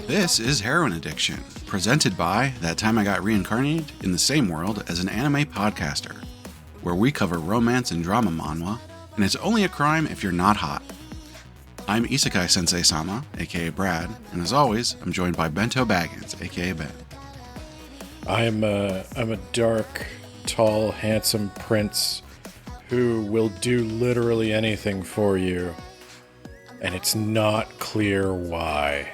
This is Heroine Addiction, presented by That Time I Got Reincarnated in the Same World as an Anime Podcaster, where we cover romance and drama manhwa, and it's only a crime if you're not hot. I'm Isekai Sensei Sama, aka Brad, and as always, I'm joined by Bento Baggins, aka Ben. I'm a dark, tall, handsome prince who will do literally anything for you, and it's not clear why.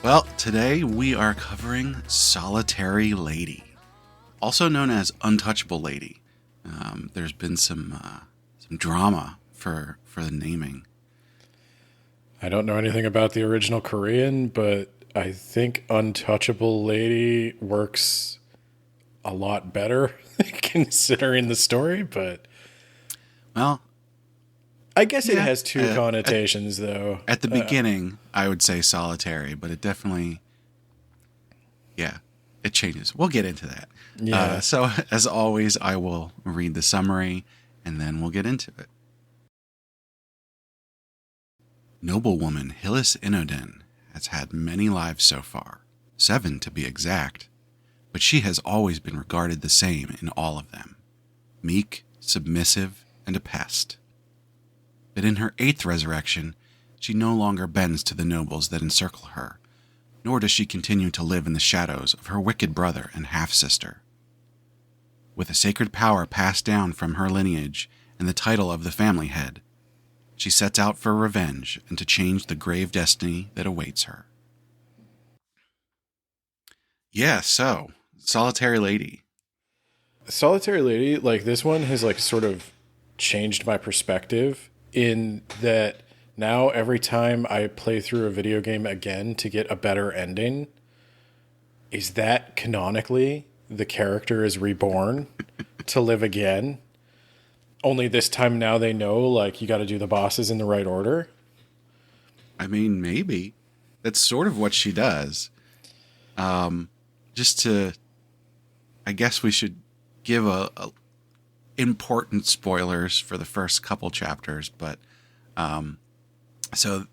Well, today we are covering Solitary Lady, also known as Untouchable Lady. There's been some drama for the naming. I don't know anything about the original Korean, but I think Untouchable Lady works a lot better considering the story, but well, I guess it has two connotations, though. At the beginning, I would say solitary, but it definitely, it changes. We'll get into that. Yeah. So, as always, I will read the summary, and then we'll get into it. Noblewoman Hillis Inoden has had many lives so far, 7 to be exact, but she has always been regarded the same in all of them, meek, submissive, and a pest. But in her 8th resurrection, she no longer bends to the nobles that encircle her, nor does she continue to live in the shadows of her wicked brother and half-sister. With a sacred power passed down from her lineage and the title of the family head, she sets out for revenge and to change the grave destiny that awaits her. Yeah, so, Solitary Lady. Solitary Lady, like, this one has, like, sort of changed my perspective in that now every time I play through a video game again to get a better ending, is that canonically the character is reborn to live again. Only this time now they know, like, you got to do the bosses in the right order. I mean, maybe. That's sort of what she does. I guess we should give a important spoilers for the first couple chapters, but so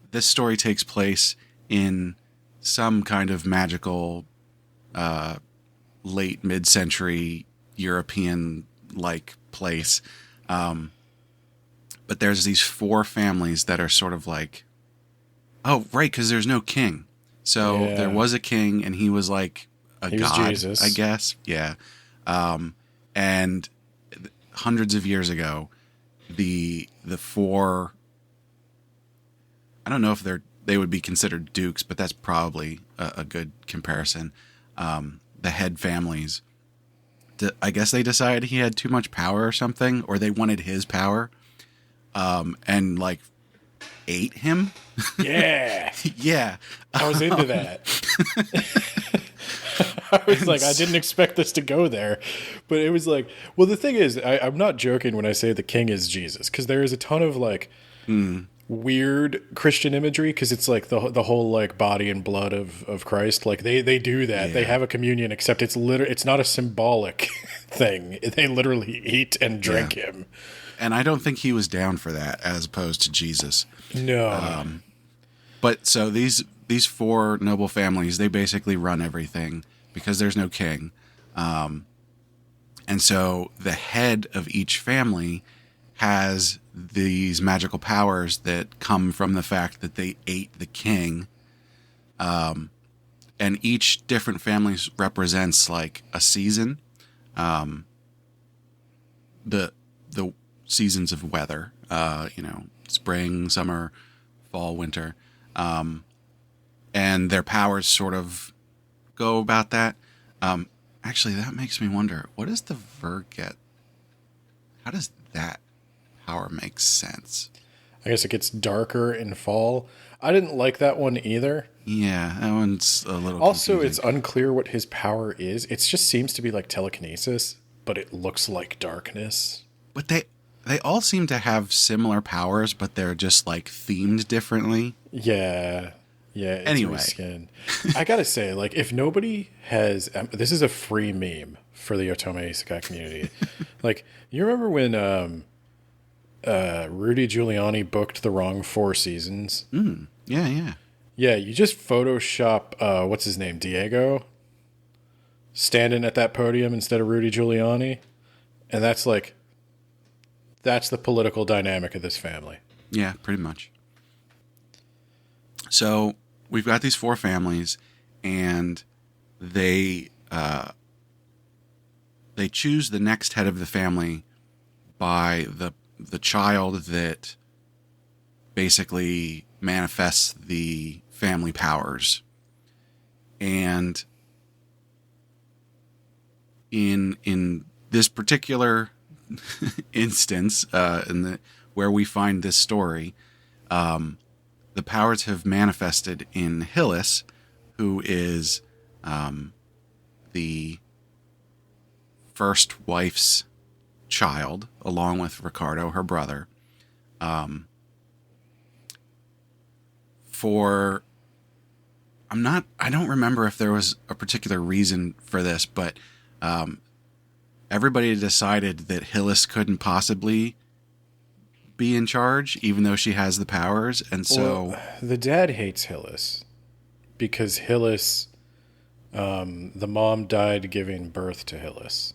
this story takes place in some kind of magical late mid-century European-like place, but there's these 4 families that are sort of like, oh right, because there's no king, so there was a king and he was like he god, was Jesus, I guess, and hundreds of years ago, the 4, I don't know if they would be considered dukes, but that's probably a good comparison. The head families, I guess they decided he had too much power or something, or they wanted his power, and like ate him. Yeah. Yeah. I was into that. I was like, I didn't expect this to go there, but it was like, well, the thing is, I'm not joking when I say the king is Jesus, because there is a ton of like weird Christian imagery, because it's like the whole like body and blood of Christ. Like they do that. Yeah. They have a communion, except it's not a symbolic thing. They literally eat and drink him. And I don't think he was down for that, as opposed to Jesus. No. But so these 4 noble families, they basically run everything because there's no king. And so the head of each family has these magical powers that come from the fact that they ate the king. And each different family represents like a season. The seasons of weather, spring, summer, fall, winter. And their powers sort of go about that. Actually, that makes me wonder, what does the Verget? How does that power make sense? I guess it gets darker in fall. I didn't like that one either. Yeah, that one's a little also confusing. It's unclear what his power is. It just seems to be like telekinesis, but it looks like darkness. But they all seem to have similar powers, but they're just like themed differently. Yeah. It's anyway, reskin. I gotta say, like, if nobody has, this is a free meme for the Otome Isekai community. Like, you remember when Rudy Giuliani booked the wrong 4 seasons? Yeah. Yeah, you just Photoshop, what's his name, Diego, standing at that podium instead of Rudy Giuliani. And that's the political dynamic of this family. Yeah, pretty much. So we've got these four families, and they choose the next head of the family by the child that basically manifests the family powers. And in this particular instance, where we find this story, the powers have manifested in Hillis, who is the first wife's child, along with Ricardo, her brother. I don't remember if there was a particular reason for this, but everybody decided that Hillis couldn't possibly be in charge, even though she has the powers. And so the dad hates Hillis because Hillis, the mom died giving birth to Hillis.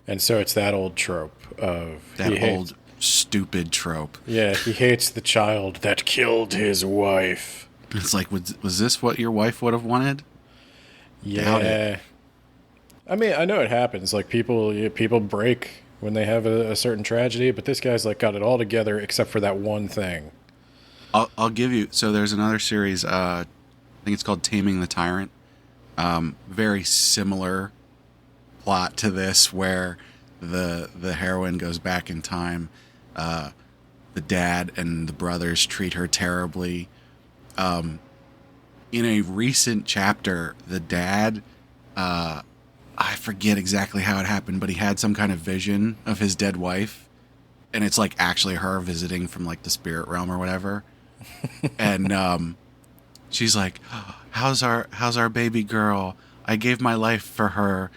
And so it's that old trope of stupid trope. Yeah, he hates the child that killed his wife. It's like, was this what your wife would have wanted? Yeah. I mean, I know it happens. Like people break when they have a certain tragedy, but this guy's like got it all together except for that one thing. I'll give you. So there's another series. I think it's called Taming the Tyrant. Very similar plot to this, where the heroine goes back in time. The dad and the brothers treat her terribly. In a recent chapter, the dad, I forget exactly how it happened, but he had some kind of vision of his dead wife, and it's like actually her visiting from like the spirit realm or whatever. And she's like, how's our baby girl? I gave my life for her.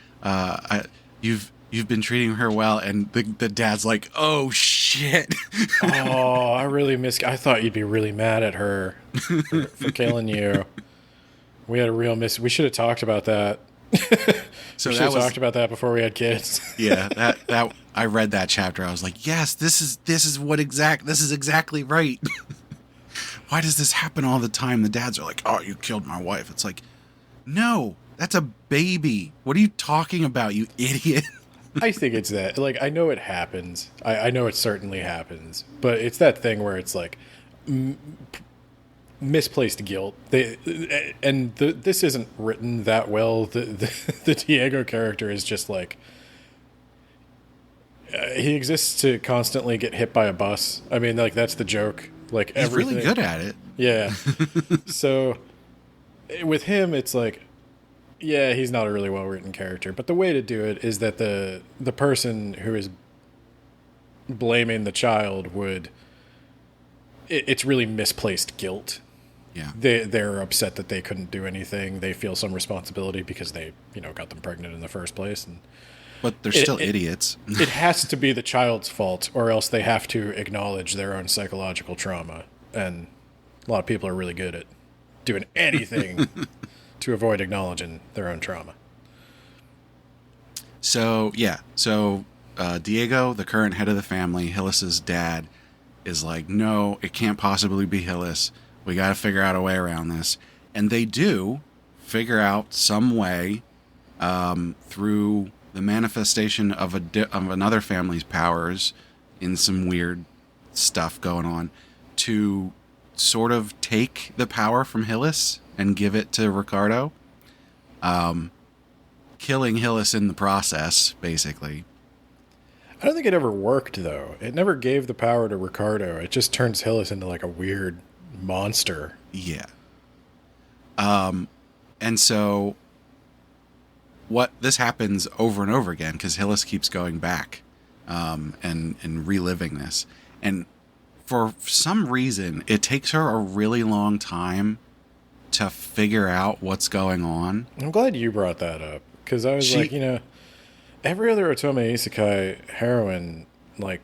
You've been treating her well. And the dad's like, oh shit. Oh, I thought you'd be really mad at her for killing you. We had a real we should have talked about that. So we should have talked about that before we had kids. Yeah, that I read that chapter. I was like, yes, this is exactly right. Why does this happen all the time? The dads are like, oh, you killed my wife. It's like, no, that's a baby. What are you talking about, you idiot? I think it's that. Like, I know it happens. I know it certainly happens. But it's that thing where it's like misplaced guilt. This isn't written that well. The Diego character is just like, he exists to constantly get hit by a bus. I mean, like, that's the joke. Like, he's everything. Really good at it. Yeah. So with him, it's like, yeah, he's not a really well-written character. But the way to do it is that the person who is blaming the child it's really misplaced guilt. Yeah. They're upset that they couldn't do anything. They feel some responsibility because they, got them pregnant in the first place. But they're still idiots. It has to be the child's fault, or else they have to acknowledge their own psychological trauma. And a lot of people are really good at doing anything to avoid acknowledging their own trauma. So, yeah. So, Diego, the current head of the family, Hillis's dad, is like, no, it can't possibly be Hillis. We got to figure out a way around this. And they do figure out some way through the manifestation of another family's powers in some weird stuff going on to sort of take the power from Hillis and give it to Ricardo, killing Hillis in the process, basically. I don't think it ever worked, though. It never gave the power to Ricardo. It just turns Hillis into like a weird monster. Yeah. And so this happens over and over again because Hillis keeps going back and reliving this. And for some reason, it takes her a really long time to figure out what's going on. I'm glad you brought that up, because I was like, every other Otome Isekai heroine, like,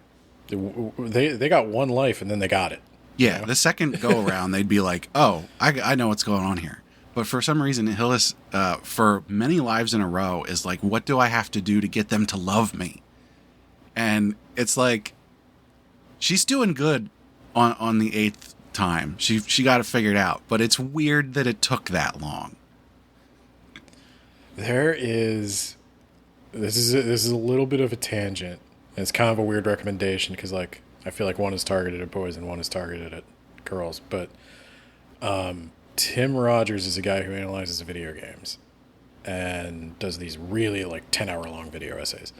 they got one life and then they got it. You Yeah, know? the second go around, they'd be like, "Oh, I know what's going on here." But for some reason, Hillis, for many lives in a row, is like, "What do I have to do to get them to love me?" And it's like she's doing good on the eighth time. She got it figured out, but it's weird that it took that long. There is this is a little bit of a tangent. And it's kind of a weird recommendation because like I feel like one is targeted at boys and one is targeted at girls. But Tim Rogers is a guy who analyzes video games and does these really like 10-hour long video essays.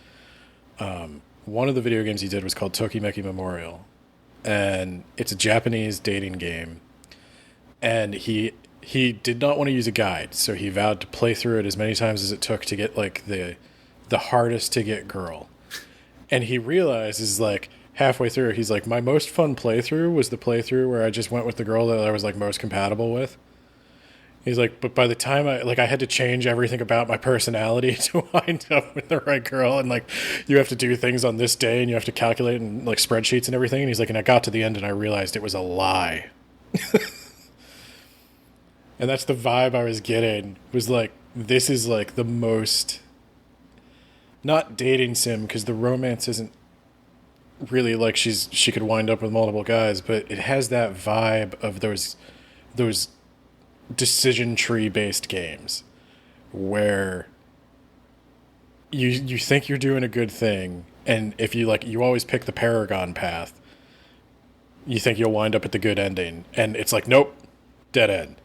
One of the video games he did was called Tokimeki Memorial, and it's a Japanese dating game. And he did not want to use a guide, so he vowed to play through it as many times as it took to get like the hardest to get girl. And he realizes like halfway through, he's like, my most fun playthrough was the playthrough where I just went with the girl that I was like most compatible with. He's like, but by the time I had to change everything about my personality to wind up with the right girl, and like you have to do things on this day and you have to calculate and like spreadsheets and everything. And he's like, and I got to the end and I realized it was a lie. And that's the vibe I was getting, was like, this is like the most, not dating sim, because the romance isn't really like she could wind up with multiple guys, but it has that vibe of those decision tree based games where you think you're doing a good thing, and if you always pick the Paragon path, you think you'll wind up at the good ending, and it's like, nope, dead end.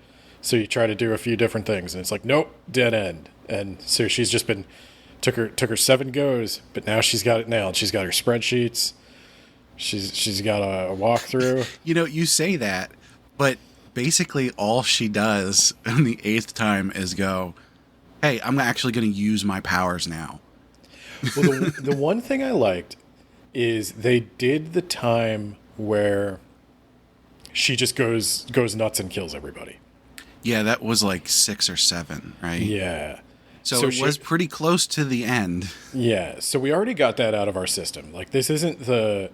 So you try to do a few different things, and it's like, nope, dead end. And so she's just been took her 7 goes, but now she's got it nailed. She's got her spreadsheets. She's got a walkthrough. You know, you say that, but basically all she does on the 8th time is go, "Hey, I'm actually going to use my powers now." Well, the one thing I liked is they did the time where she just goes nuts and kills everybody. Yeah, that was like 6 or 7, right? Yeah. So it was pretty close to the end. Yeah, so we already got that out of our system. Like this isn't the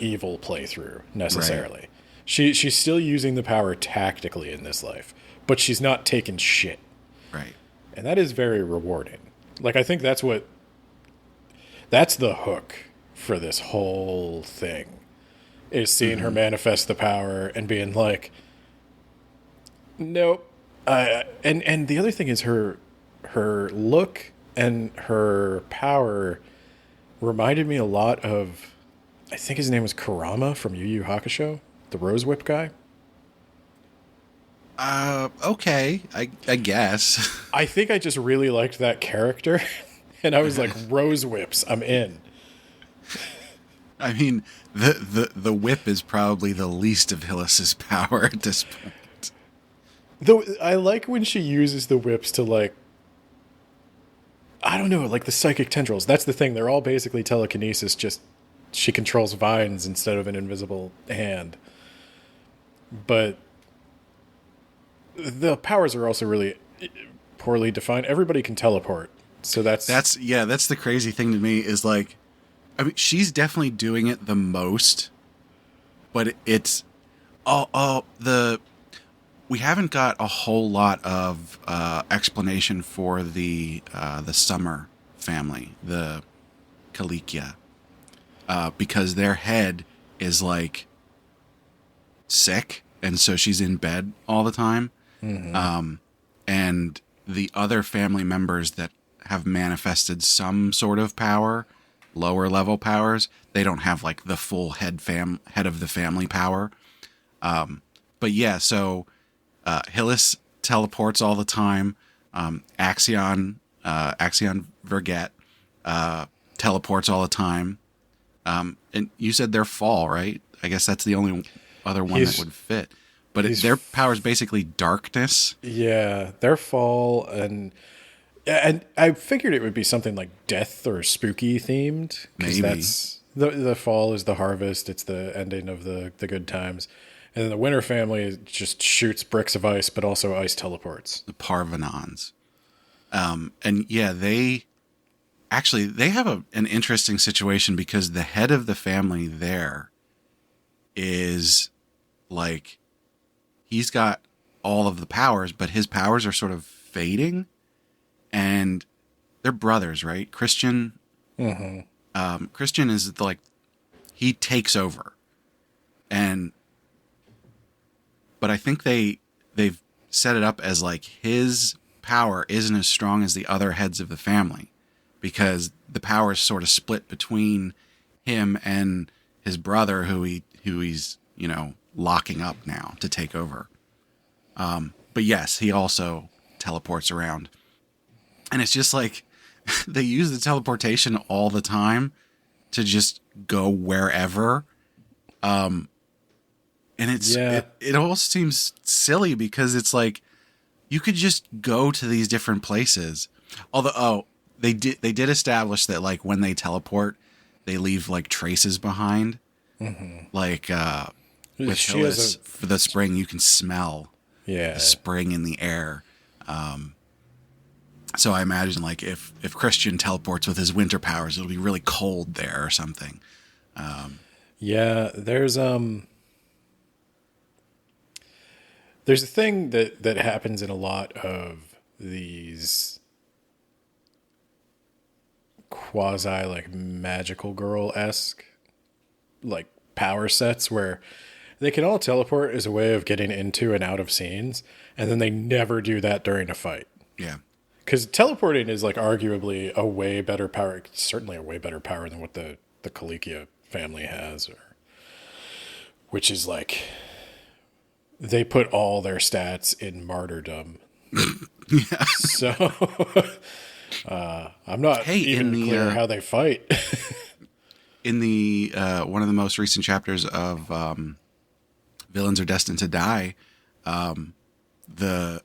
evil playthrough necessarily. Right. She's still using the power tactically in this life, but she's not taking shit. Right. And that is very rewarding. Like I think that's the hook for this whole thing, is seeing her manifest the power and being like, nope. And the other thing is her look and her power reminded me a lot of, I think his name was Kurama from Yu Yu Hakusho, the Rose Whip guy. Okay, I guess. I think I just really liked that character, and I was like, Rose Whips, I'm in. I mean, the whip is probably the least of Hillis's power at this point. Though I like when she uses the whips to like, I don't know, like the psychic tendrils. That's the thing. They're all basically telekinesis, just she controls vines instead of an invisible hand. But the powers are also really poorly defined. Everybody can teleport. So that's the crazy thing to me is like, I mean, she's definitely doing it the most, but it's we haven't got a whole lot of explanation for the Summer family, the Kalikia, because their head is like sick, and so she's in bed all the time. Mm-hmm. And the other family members that have manifested some sort of power, lower level powers, they don't have like the full head of the family power. But yeah, so Hillis teleports all the time. Axion Verget teleports all the time. And you said their fall, right? I guess that's the only other one that would fit. But their power is basically darkness. Yeah, their fall, and I figured it would be something like death or spooky themed. Maybe. That's the fall is the harvest. It's the ending of the good times. And then the Winter family just shoots bricks of ice, but also ice teleports. The Parvanons. And yeah, they have an interesting situation because the head of the family there is like he's got all of the powers, but his powers are sort of fading, and they're brothers, right? Christian, Christian is like, he takes over, but I think they've set it up as like his power isn't as strong as the other heads of the family, because the power is sort of split between him and his brother, who he's locking up now to take over. But yes, he also teleports around, and it's just like they use the teleportation all the time to just go wherever. And it all seems silly because it's like you could just go to these different places. Although, they did establish that like when they teleport, they leave like traces behind. Like with Hillis, for the spring, you can smell the spring in the air. So I imagine like if Christian teleports with his winter powers, it'll be really cold there or something. There's a thing that happens in a lot of these quasi like magical girl-esque like power sets where they can all teleport as a way of getting into and out of scenes, and then they never do that during a fight. Yeah. Because teleporting is like arguably a way better power, certainly a way better power than what the Kalikia family has, which is like they put all their stats in martyrdom. Yeah. So I'm not even clear how they fight. In the one of the most recent chapters of Villains Are Destined to Die, the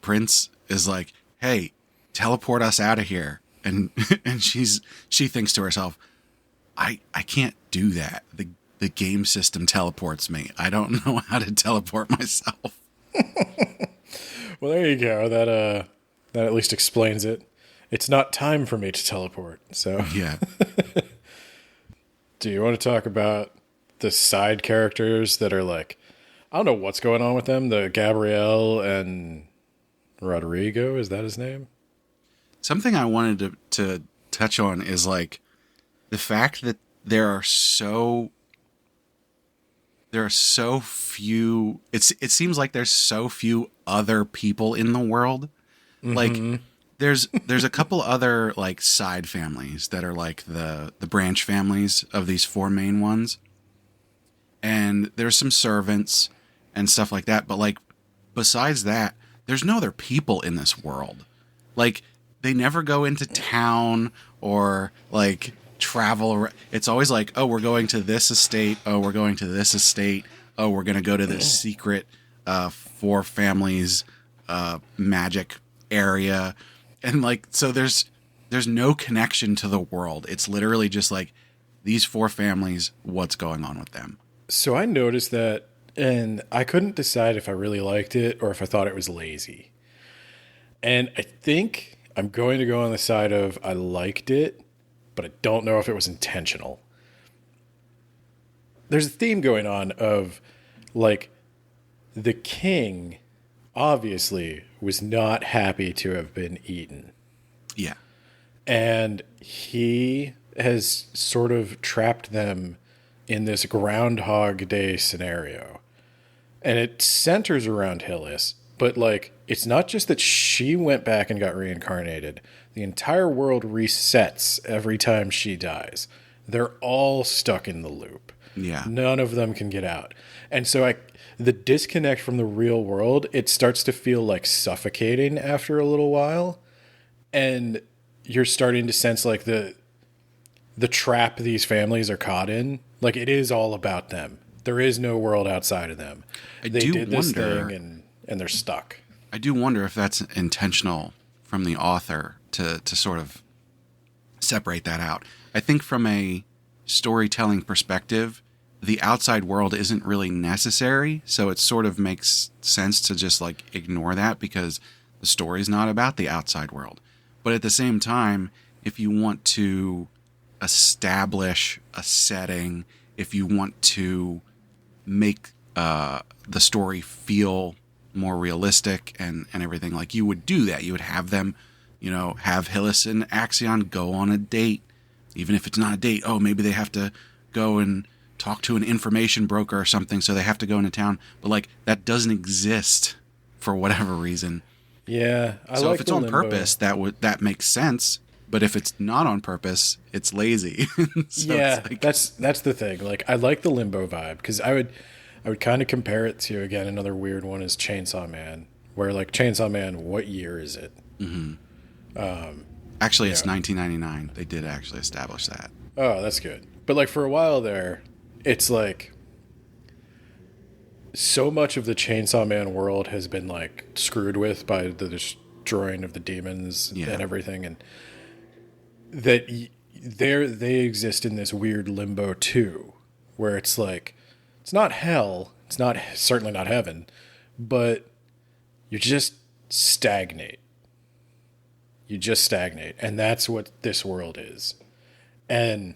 prince is like, "Hey, teleport us out of here," and she thinks to herself, I can't do that. The game system teleports me. I don't know how to teleport myself." Well, there you go. That at least explains it. It's not time for me to teleport. So yeah. Do you want to talk about the side characters that are like, I don't know what's going on with them? The Gabrielle and Rodrigo, is that his name? Something I wanted to touch on is like the fact that there are so few. It seems like there's so few other people in the world. Like there's a couple other like side families that are like the branch families of these four main ones, and there's some servants and stuff like that. But like besides that, there's no other people in this world. Like they never go into town or like travel. It's always like, oh, we're going to this estate. Oh, we're going to this estate. Oh, we're going to go to this secret four families magic area. And like, so there's no connection to the world. It's literally just like these four families, what's going on with them. So I noticed that, and I couldn't decide if I really liked it or if I thought it was lazy. And I think I'm going to go on the side of I liked it, but I don't know if it was intentional. There's a theme going on of like the king obviously was not happy to have been eaten. Yeah. And he has sort of trapped them in this Groundhog Day scenario. And it centers around Hillis, but like it's not just that she went back and got reincarnated. The entire world resets every time she dies. They're all stuck in the loop. Yeah. None of them can get out. And so the disconnect from the real world, it starts to feel like suffocating after a little while. And you're starting to sense like the trap these families are caught in. Like it is all about them. There is no world outside of them. They did this thing and they're stuck. I do wonder if that's intentional from the author to sort of separate that out. I think from a storytelling perspective, the outside world isn't really necessary, so it sort of makes sense to just like ignore that because the story's not about the outside world. But at the same time, if you want to establish a setting, if you want to make the story feel more realistic and everything. Like, you would do that. You would have them, have Hillis and Axion go on a date. Even if it's not a date, maybe they have to go and talk to an information broker or something, so they have to go into town. But, like, that doesn't exist for whatever reason. Yeah, so if it's on purpose, that makes sense. But if it's not on purpose, it's lazy. So yeah, it's like, that's the thing. Like, I like the Limbo vibe, because I would kind of compare it to, again, another weird one is Chainsaw Man, where, like, Chainsaw Man, what year is it? Actually, it's 1999. They did actually establish that. Oh, that's good. But, like, for a while there, it's like so much of the Chainsaw Man world has been, like, screwed with by the destroying of the demons and everything, and that they exist in this weird limbo too, where it's like, it's not hell, it's not, certainly not heaven, but you just stagnate. You just stagnate, and that's what this world is. And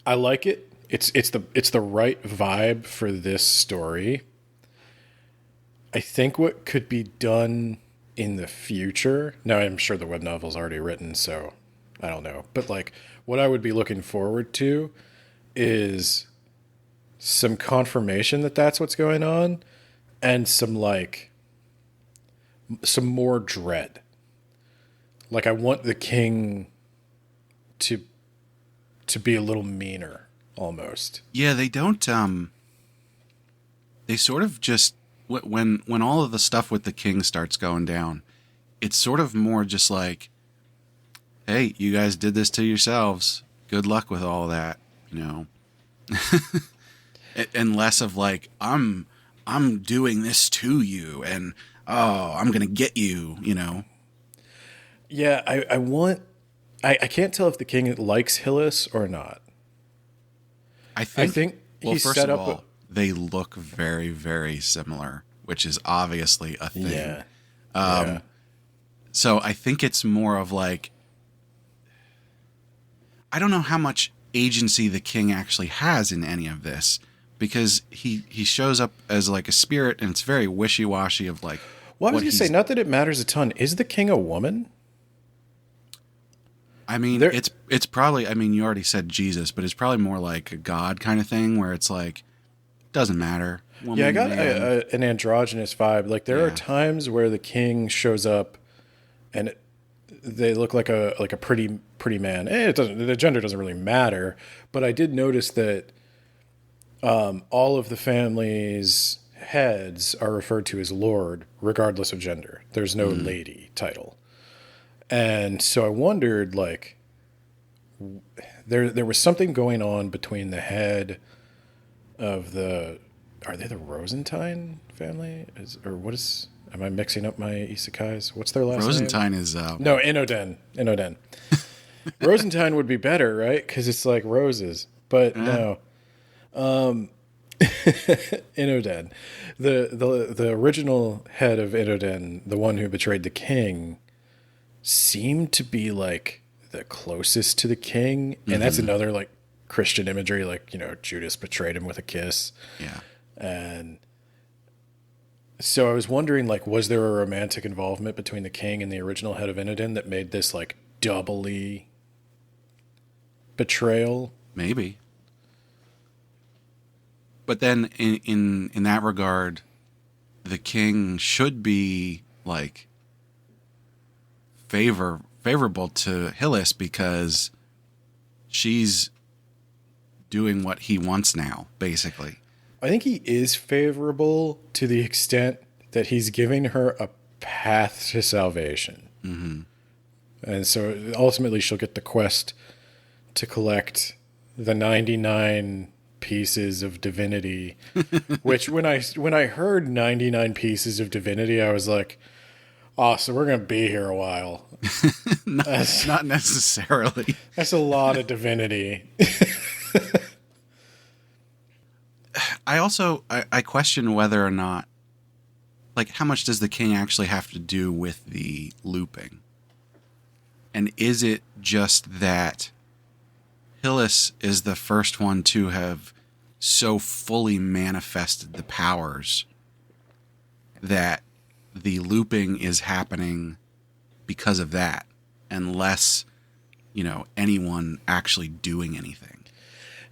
I like it. It's the right vibe for this story. I think what could be done in the future, now I'm sure the web novel's already written, so I don't know, but, like, what I would be looking forward to is some confirmation that that's what's going on, and some more dread. Like, I want the king to be a little meaner, almost. Yeah, they don't. They sort of just, when all of the stuff with the king starts going down, it's sort of more just like, hey, you guys did this to yourselves. Good luck with all of that, and less of like, I'm doing this to you, and I'm gonna get you, Yeah, I can't tell if the king likes Hillis or not. I think he first set of up all, they look very, very similar, which is obviously a thing. Yeah. So I think it's more of like, I don't know how much agency the king actually has in any of this, because he shows up as like a spirit, and it's very wishy-washy of like, well, I was going to say, not that it matters a ton. Is the king a woman? I mean, it's probably, I mean, you already said Jesus, but it's probably more like a God kind of thing, where it's like, doesn't matter. Woman, yeah, I got man. an androgynous vibe. Like, there are times where the king shows up and they look like a pretty man. It doesn't, the gender doesn't really matter, but I did notice that all of the family's heads are referred to as Lord, regardless of gender. There's no lady title. And so I wondered, like, there was something going on between the head of are they the Rosentine family? Am I mixing up my isekais? What's their last name? Rosentine is... No, Inoden. Rosentine would be better, right? Because it's like roses. But no. Inoden. The original head of Inoden, the one who betrayed the king, seemed to be like the closest to the king. And that's another like Christian imagery, like, Judas betrayed him with a kiss. Yeah. And so I was wondering, like, was there a romantic involvement between the king and the original head of Inoden that made this like doubly betrayal? Maybe. But then in that regard, the king should be like favorable to Hillis, because she's doing what he wants now, basically. I think he is favorable to the extent that he's giving her a path to salvation. Mm-hmm. And so ultimately she'll get the quest to collect the 99 pieces of divinity, which when I heard 99 pieces of divinity, I was like, oh, so we're going to be here a while. Not necessarily. That's a lot of divinity. I question whether or not, like, how much does the king actually have to do with the looping? And is it just that Hillis is the first one to have so fully manifested the powers that the looping is happening because of that, and less, anyone actually doing anything.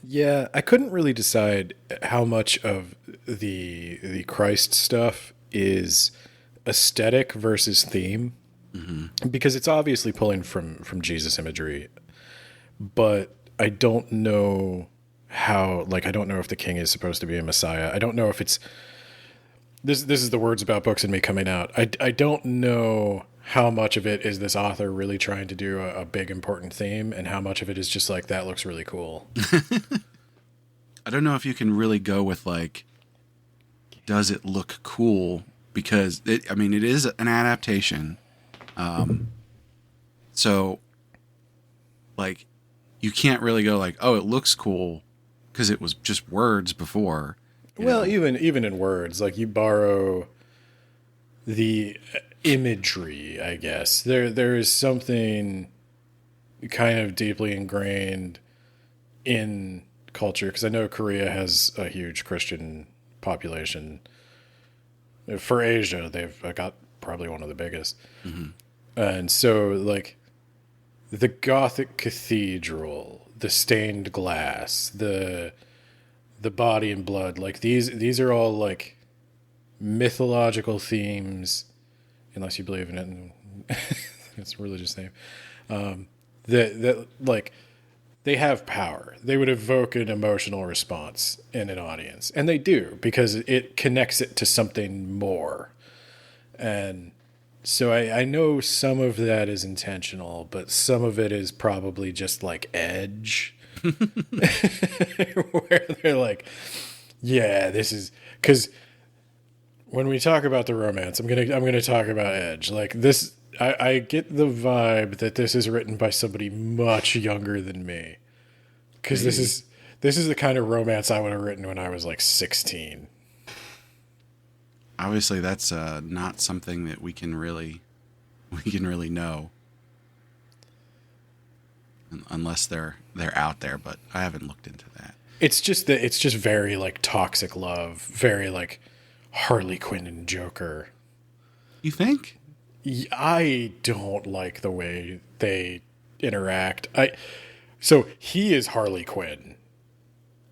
Yeah, I couldn't really decide how much of the Christ stuff is aesthetic versus theme, because it's obviously pulling from Jesus imagery, but I don't know how. Like, I don't know if the king is supposed to be a messiah. I don't know if it's this. This is the words about books and me coming out. I don't know how much of it is this author really trying to do a big important theme, and how much of it is just like, that looks really cool. I don't know if you can really go with like, does it look cool? Because it is an adaptation. So like, you can't really go like, oh, it looks cool because it was just words before. Well, even in words, like, you borrow the imagery, I guess. There is something kind of deeply ingrained in culture, because I know Korea has a huge Christian population. For Asia, they've got probably one of the biggest. And so, like, the Gothic cathedral, the stained glass, the body and blood, like, these are all like mythological themes, unless you believe in it, and it's a religious theme. That like, they have power. They would evoke an emotional response in an audience, and they do, because it connects it to something more. And so I know some of that is intentional, but some of it is probably just like edge, where they're like, yeah, this is, because when we talk about the romance, I'm gonna talk about edge. Like, this, I get the vibe that this is written by somebody much younger than me, because this is the kind of romance I would have written when I was like 16. Obviously, that's not something that we can really know, unless they're out there. But I haven't looked into that. It's just very like toxic love, very like Harley Quinn and Joker. You think? I don't like the way they interact. So he is Harley Quinn.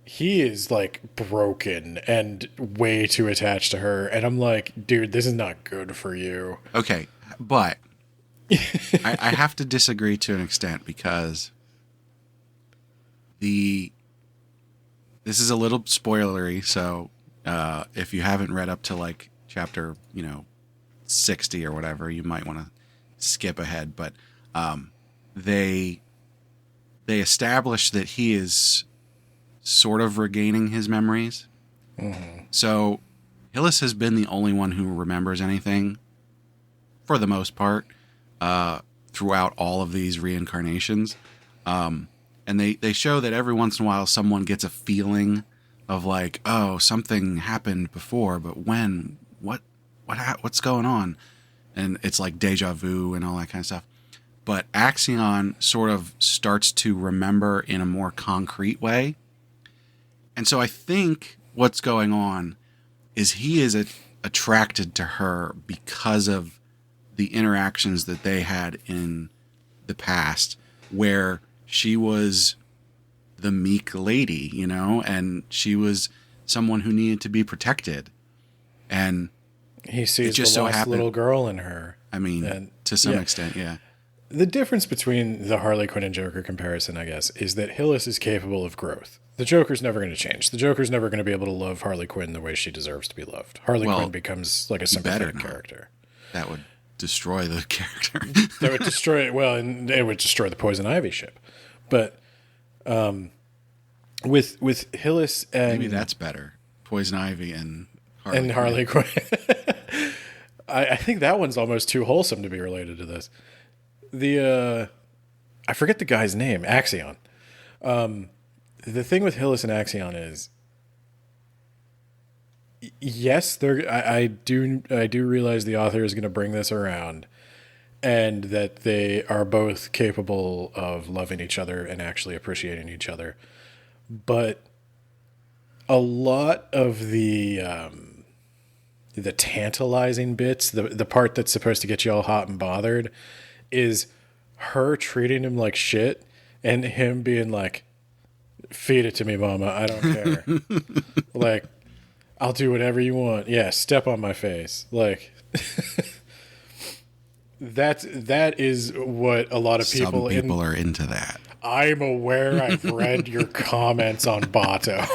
He is like broken and way too attached to her, and I'm like, dude, this is not good for you. Okay, but I have to disagree to an extent, because this is a little spoilery, so if you haven't read up to like chapter 60 or whatever, you might want to skip ahead. But they establish that he is sort of regaining his memories. So Hillis has been the only one who remembers anything, for the most part, throughout all of these reincarnations. And they show that every once in a while someone gets a feeling of like, oh, something happened before, but when? What's going on? And it's like deja vu and all that kind of stuff. But Axion sort of starts to remember in a more concrete way. And so I think what's going on is he is attracted to her because of the interactions that they had in the past, where she was the meek lady, and she was someone who needed to be protected. And he sees the lost little girl in her. I mean, to some extent, yeah. The difference between the Harley Quinn and Joker comparison, I guess, is that Hillis is capable of growth. The Joker's never going to change. The Joker's never going to be able to love Harley Quinn the way she deserves to be loved. Harley Quinn becomes like a sympathetic character. That would destroy the character. That would destroy it. Well, and it would destroy the Poison Ivy ship. But with Hillis and... Maybe that's better. Poison Ivy and Harley Quinn. I think that one's almost too wholesome to be related to this. I forget the guy's name, Axion. The thing with Hillis and Axion is, yes, I do realize the author is going to bring this around, and that they are both capable of loving each other and actually appreciating each other. But a lot of the tantalizing bits, the part that's supposed to get you all hot and bothered, is her treating him like shit and him being like, "Feed it to me, mama. I don't care. Like, I'll do whatever you want. Yeah, step on my face." Like, that is what a lot of people. Some people are into that. I'm aware. I've read your comments on Bato.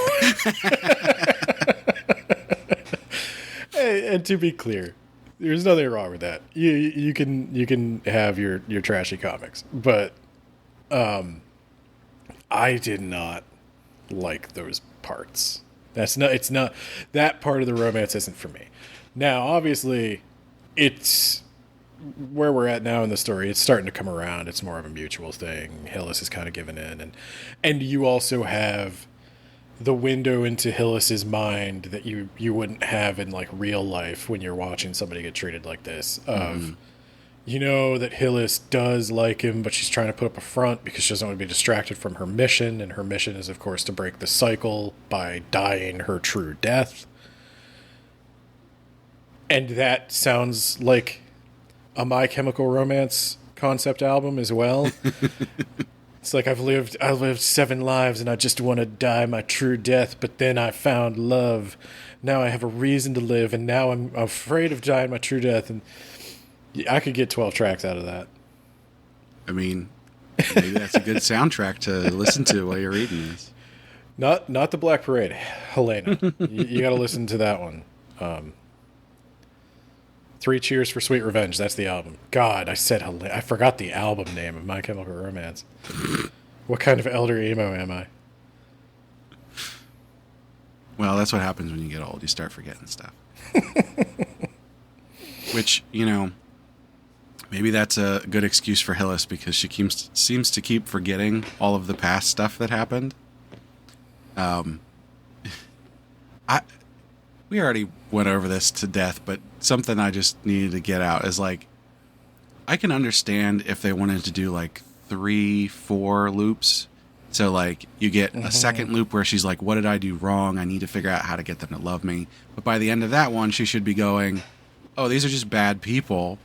And to be clear, there's nothing wrong with that. You can have your trashy comics, but I did not like those parts. It's not that part of the romance isn't for me. Now, obviously, it's where we're at now in the story. It's starting to come around. It's more of a mutual thing. Hillis is kind of giving in, and you also have the window into Hillis's mind that you wouldn't have in like real life when you're watching somebody get treated like this. You know that Hillis does like him, but she's trying to put up a front because she doesn't want to be distracted from her mission, and her mission is, of course, to break the cycle by dying her true death. And that sounds like a My Chemical Romance concept album as well. It's like, I've lived 7 lives and I just want to die my true death, but then I found love. Now I have a reason to live, and now I'm afraid of dying my true death. And I could get 12 tracks out of that. I mean, maybe that's a good soundtrack to listen to while you're reading this. Not the Black Parade, Helena. You got to listen to that one. 3 Cheers for Sweet Revenge. That's the album. God, I forgot the album name of My Chemical Romance. What kind of elder emo am I? Well, that's what happens when you get old. You start forgetting stuff. Which, maybe that's a good excuse for Hillis, because she seems to keep forgetting all of the past stuff that happened. We already went over this to death, but something I just needed to get out is, like, I can understand if they wanted to do like 3-4 loops. So like you get a second loop where she's like, what did I do wrong? I need to figure out how to get them to love me. But by the end of that one, she should be going, oh, these are just bad people.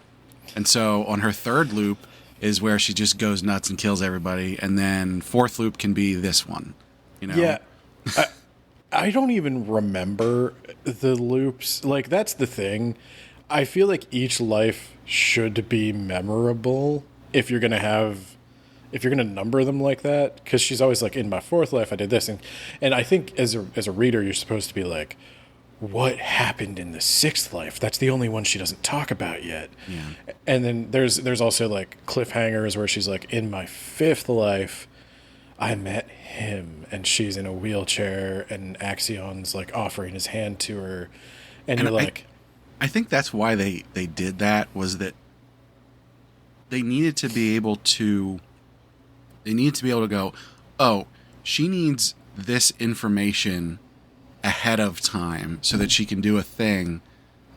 And so on her third loop is where she just goes nuts and kills everybody. And then fourth loop can be this one, Yeah. I don't even remember the loops. Like, that's the thing. I feel like each life should be memorable if you're going to number them like that. Because she's always like, in my 4th life, I did this. And I think as a reader, you're supposed to be like, what happened in the 6th life? That's the only one she doesn't talk about yet. Yeah. And then there's also like cliffhangers where she's like, in my 5th life, I met him, and she's in a wheelchair, and Axion's like offering his hand to her, and you're like, I think that's why they did that, was that they needed to be able to go, oh, she needs this information ahead of time so that she can do a thing,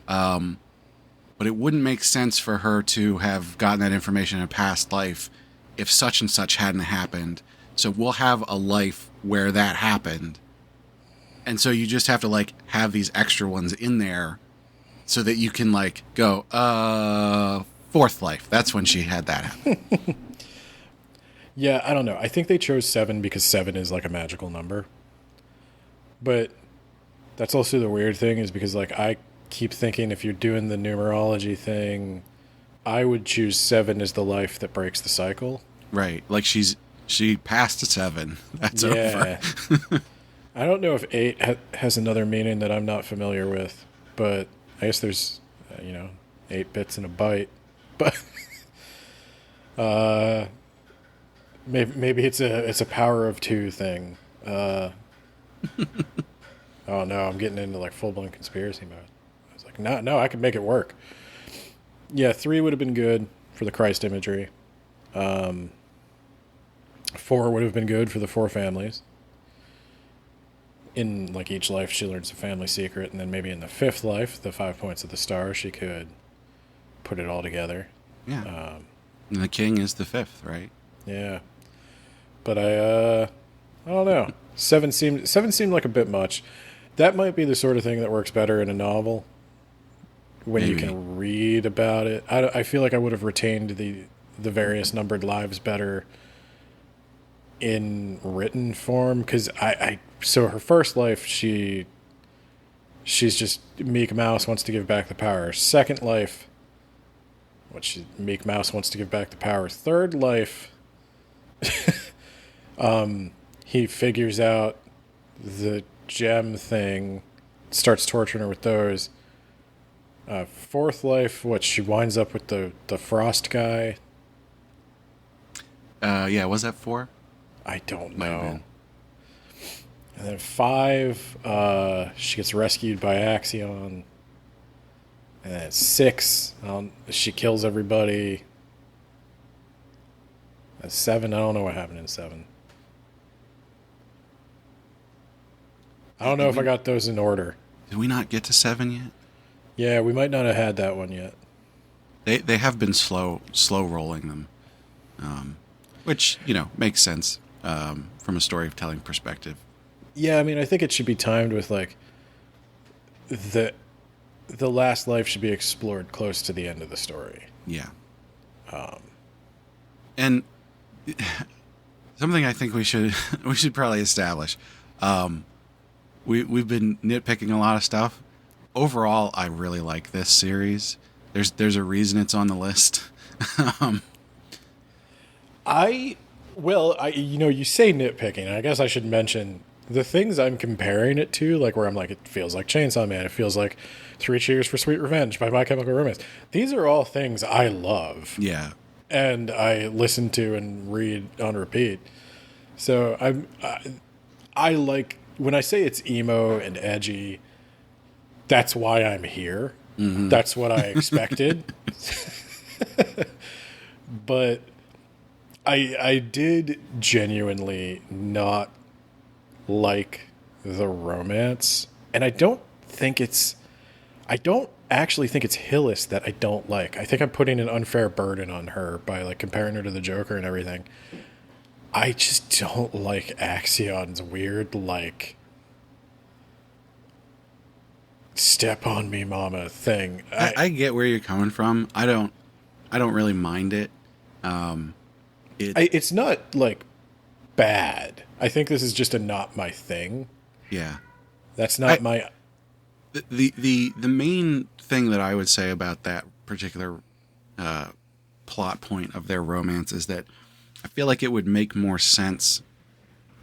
but it wouldn't make sense for her to have gotten that information in a past life if such and such hadn't happened. So we'll have a life where that happened. And so you just have to like have these extra ones in there so that you can like go, 4th life. That's when she had that happen. Yeah, I don't know. I think they chose 7 because 7 is like a magical number. But that's also the weird thing, is because like I keep thinking, if you're doing the numerology thing, I would choose 7 as the life that breaks the cycle. Right. Like she passed 7. That's over. I don't know if 8 has another meaning that I'm not familiar with, but I guess there's, 8 bits in a byte. But maybe it's a power of 2 thing. Oh no, I'm getting into like full blown conspiracy mode. I was like, no, I could make it work. Yeah, 3 would have been good for the Christ imagery. 4 would have been good for the 4 families. In like each life, she learns a family secret, and then maybe in the 5th life, the 5 points of the star, she could put it all together. Yeah. And the king is the 5th, right? Yeah. But I I don't know. Seven seemed like a bit much. That might be the sort of thing that works better in a novel when you Maybe. can read about it. I feel like I would have retained the various numbered lives better in written form because I so her first life she's just Meek Mouse wants to give back the power. Second life, Meek Mouse wants to give back the power. Third life, he figures out the gem thing, starts torturing her with those. Fourth life, what she winds up with the frost guy. Yeah, was that 4? I don't Might have know. been. And then 5, she gets rescued by Axion. And then 6, she kills everybody. And 7, I don't know what happened in 7. I don't know if I got those in order. Did we not get to 7 yet? Yeah, we might not have had that one yet. They have been slow rolling them, which makes sense from a storytelling perspective. Yeah, I mean, I think it should be timed with like the the last life should be explored close to the end of the story. Yeah. And something I think we should probably establish. We've been nitpicking a lot of stuff. Overall, I really like this series. There's a reason it's on the list. You say nitpicking. I guess I should mention the things I'm comparing it to, like where I'm like, it feels like Chainsaw Man. It feels like Three Cheers for Sweet Revenge by My Chemical Romance. These are all things I love. Yeah. And I listen to and read on repeat. So I like when I say it's emo and edgy. That's why I'm here. Mm-hmm. That's what I expected. But I did genuinely not like the romance, and I don't actually think it's Hillis that I don't like. I think I'm putting an unfair burden on her by like comparing her to the Joker and everything. I just don't like Axion's weird like step on me mama thing. I get where you're coming from. I don't really mind it. It's not like bad. I think this is just a not my thing. Yeah. That's not my. The main thing that I would say about that particular plot point of their romance is that I feel like it would make more sense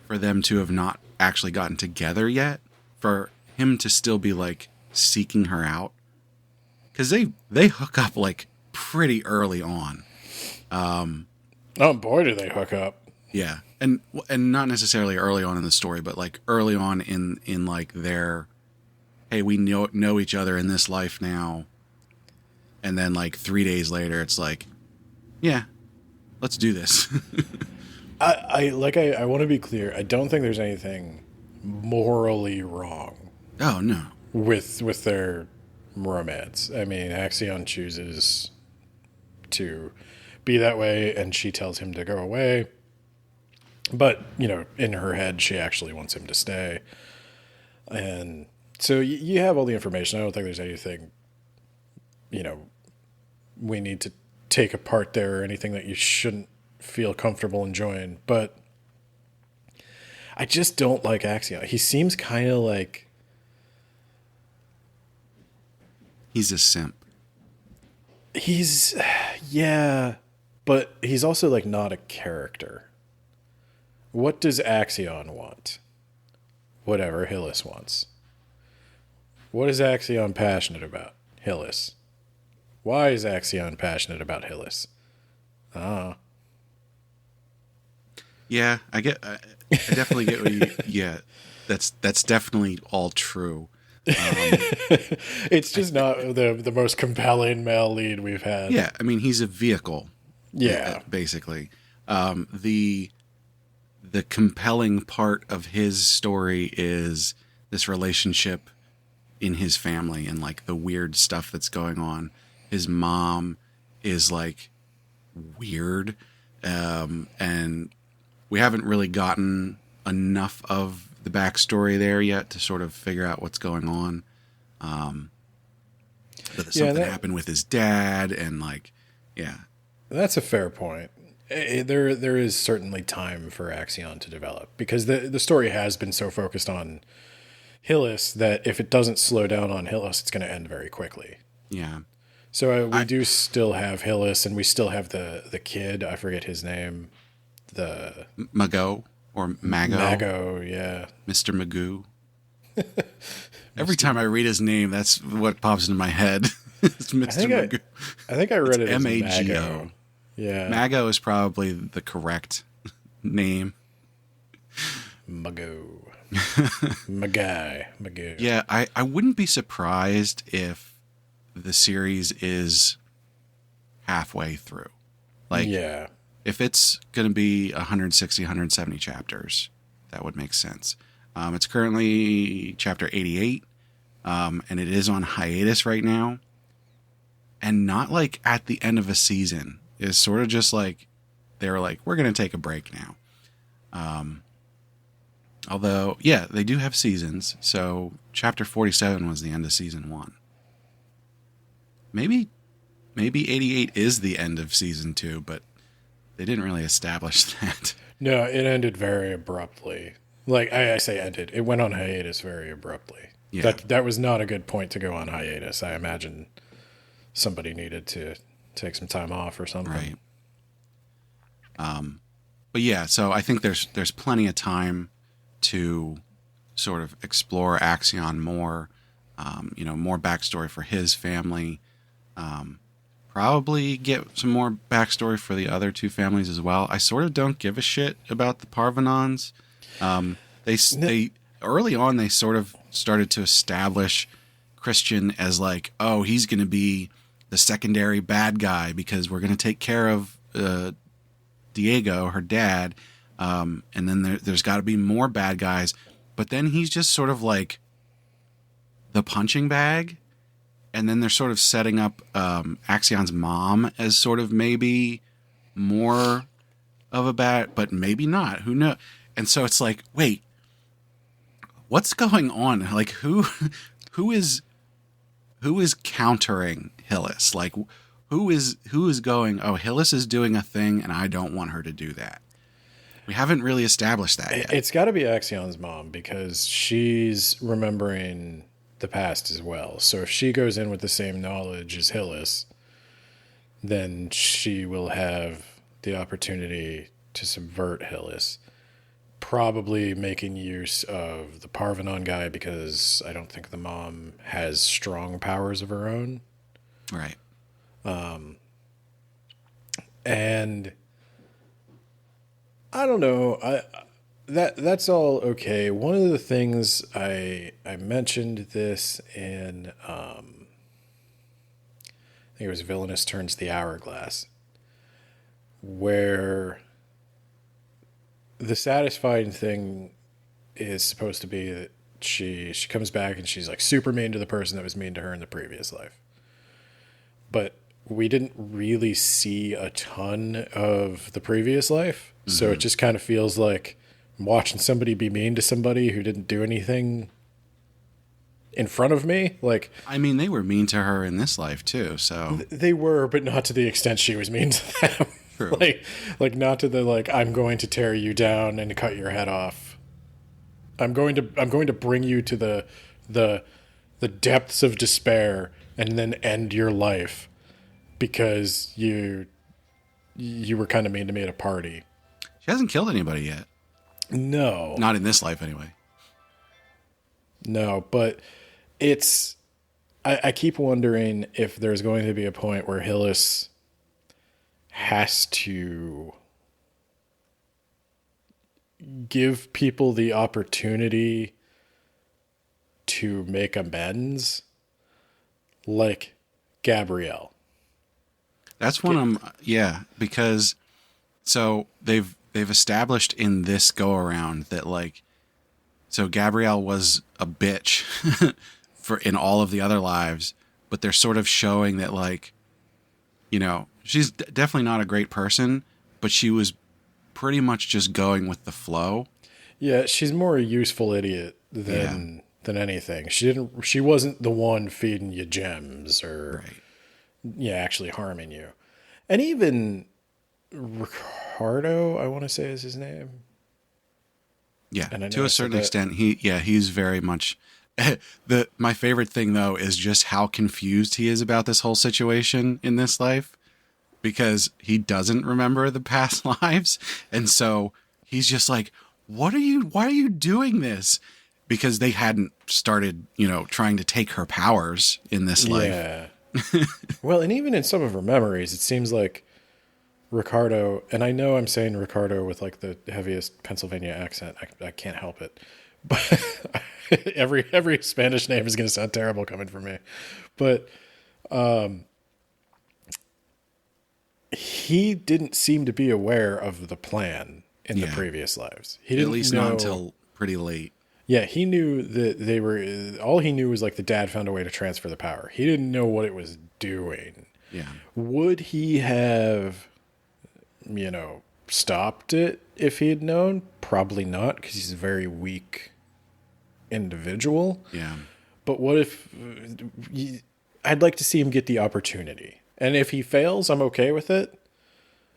for them to have not actually gotten together yet, for him to still be like seeking her out, because they hook up like pretty early on. Oh boy, do they hook up! Yeah, and not necessarily early on in the story, but like early on in like their, hey, we know each other in this life now, and then like 3 days later, it's like, yeah, let's do this. I want to be clear. I don't think there's anything morally wrong Oh no, with their romance. I mean, Axion chooses to be that way, and she tells him to go away. But in her head, she actually wants him to stay. And so you have all the information. I don't think there's anything, we need to take apart there or anything that you shouldn't feel comfortable enjoying. But I just don't like Axion. He seems kind of like he's a simp. Yeah, but he's also like not a character. What does Axion want? Whatever Hillis wants. What is Axion passionate about? Hillis. Why is Axion passionate about Hillis? Yeah, I definitely get what you. Yeah, that's definitely all true. It's just not the most compelling male lead we've had. Yeah, I mean he's a vehicle. Yeah. Basically, the compelling part of his story is this relationship in his family and like the weird stuff that's going on. His mom is like weird, and we haven't really gotten enough of the backstory there yet to sort of figure out what's going on. But something happened with his dad, and like, yeah. That's a fair point. There is certainly time for Axion to develop, because the story has been so focused on Hillis that if it doesn't slow down on Hillis, it's going to end very quickly. Yeah. So we do still have Hillis, and we still have the kid. I forget his name. The Mago or Mago. Mago, yeah. Mr. Magoo. Every time I read his name, that's what pops into my head. It's Mr. Magoo. I think I read it as Mago. Mago. Yeah. Mago is probably the correct name. Mago. Magoo. Yeah, I wouldn't be surprised if the series is halfway through. Like, yeah. If it's going to be 160, 170 chapters, that would make sense. It's currently chapter 88, and it is on hiatus right now. And not like at the end of a season. It's sort of just like, they were like, we're going to take a break now. Although, yeah, they do have seasons. So chapter 47 was the end of season 1. Maybe 88 is the end of season 2, but they didn't really establish that. No, it ended very abruptly. Like, I say ended. It went on hiatus very abruptly. Yeah. That was not a good point to go on hiatus. I imagine somebody needed to take some time off or something. Right. But yeah, so I think there's plenty of time to sort of explore Axion more, more backstory for his family. Probably get some more backstory for the other two families as well. I sort of don't give a shit about the Parvanons. They early on, they sort of started to establish Christian as like, oh, he's going to be the secondary bad guy because we're going to take care of Diego, her dad, and then there's got to be more bad guys. But then he's just sort of like the punching bag, and then they're sort of setting up Axion's mom as sort of maybe more of a bad, but maybe not. Who knows? And so it's like, wait, what's going on? Like, who is countering Hillis? Like, who is going, oh, Hillis is doing a thing and I don't want her to do that. We haven't really established that yet. It's got to be Axion's mom because she's remembering the past as well. So if she goes in with the same knowledge as Hillis, then she will have the opportunity to subvert Hillis. Probably making use of the Parvanon guy because I don't think the mom has strong powers of her own. Right. And I don't know. That's all okay. One of the things I mentioned this in I think it was Villainous Turns the Hourglass, where the satisfying thing is supposed to be that she comes back and she's like super mean to the person that was mean to her in the previous life. But we didn't really see a ton of the previous life. Mm-hmm. So it just kind of feels like I'm watching somebody be mean to somebody who didn't do anything in front of me. Like, I mean, they were mean to her in this life too, so they were, but not to the extent she was mean to them. True. like not to the like, I'm going to tear you down and cut your head off. I'm going to bring you to the depths of despair and then end your life because you were kind of mean to me at a party. She hasn't killed anybody yet. No. Not in this life anyway. No, but it's I keep wondering if there's going to be a point where Hillis has to give people the opportunity to make amends, like Gabrielle. That's one because so they've established in this go around that like, so Gabrielle was a bitch in all of the other lives, but they're sort of showing that like, she's definitely not a great person, but she was pretty much just going with the flow. Yeah, she's more a useful idiot Yeah, than anything. She wasn't the one feeding you gems or right. yeah, actually harming you. And even Ricardo, I want to say is his name. Yeah, And I know to I a said certain that. extent, he's very much my favorite thing though is just how confused he is about this whole situation in this life because he doesn't remember the past lives, and so he's just like, why are you doing this?" Because they hadn't started, trying to take her powers in this life. Yeah. Well, and even in some of her memories, it seems like Ricardo, and I know I'm saying Ricardo with like the heaviest Pennsylvania accent. I can't help it. But every Spanish name is going to sound terrible coming from me. But he didn't seem to be aware of the plan in the Yeah, previous lives. He at didn't least not know. until pretty late. Yeah, he knew that they were. All he knew was like the dad found a way to transfer the power. He didn't know what it was doing. Yeah. Would he have, stopped it if he had known? Probably not, because he's a very weak individual. Yeah. But what if I'd like to see him get the opportunity. And if he fails, I'm okay with it.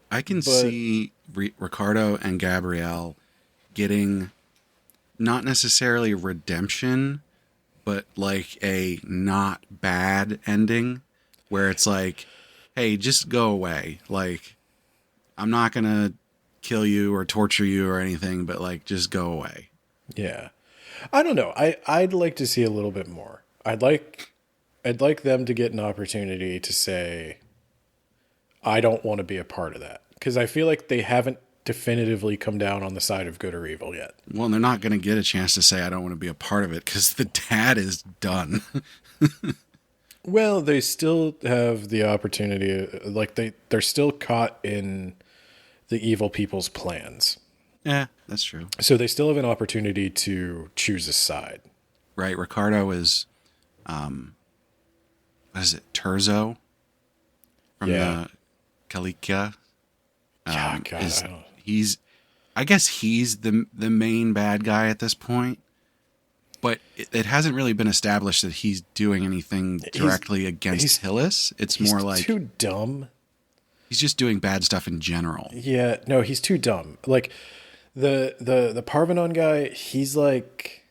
I can But see Ricardo and Gabrielle getting not necessarily redemption, but like a not bad ending where it's like, hey, just go away. Like, I'm not going to kill you or torture you or anything, but like, just go away. yeah, I don't know. I'd like to see a little bit more. I'd like them to get an opportunity to say, I don't want to be a part of that. Because I feel like they haven't definitively come down on the side of good or evil yet. Well, they're not going to get a chance to say, I don't want to be a part of it because the dad is done. Well, they still have the opportunity, like they're still caught in the evil people's plans. Yeah, that's true. So they still have an opportunity to choose a side. Right. Ricardo is, what is it? Terzo from Yeah. the Calicia. Yeah, God, Is I don't. I guess he's the main bad guy at this point, but it hasn't really been established that he's doing anything directly he's- against Hillis. It's He's more like too dumb. he's just doing bad stuff in general. Yeah, no, he's too dumb. Like the Parvanon guy, he's like,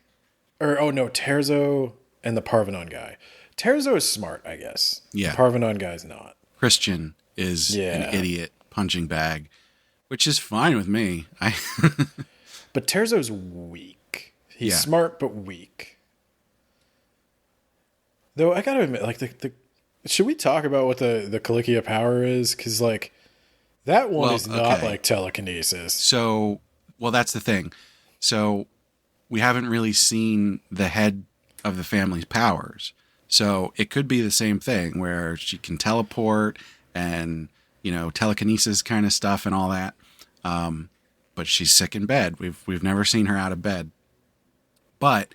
or oh no, Terzo and the Parvanon guy. Terzo is smart, I guess. Yeah. The Parvanon guy's not. Christian is an Yeah. idiot punching bag, which is fine with me. But Terzo's weak. He's Yeah. smart but weak. Though I gotta admit, like the should we talk about what the Calicia power is? Because like that one Well, is not okay. like telekinesis. So, well, that's the thing. So, we haven't really seen the head of the family's powers. So, it could be the same thing where she can teleport and, telekinesis kind of stuff and all that. But she's sick in bed. We've never seen her out of bed. But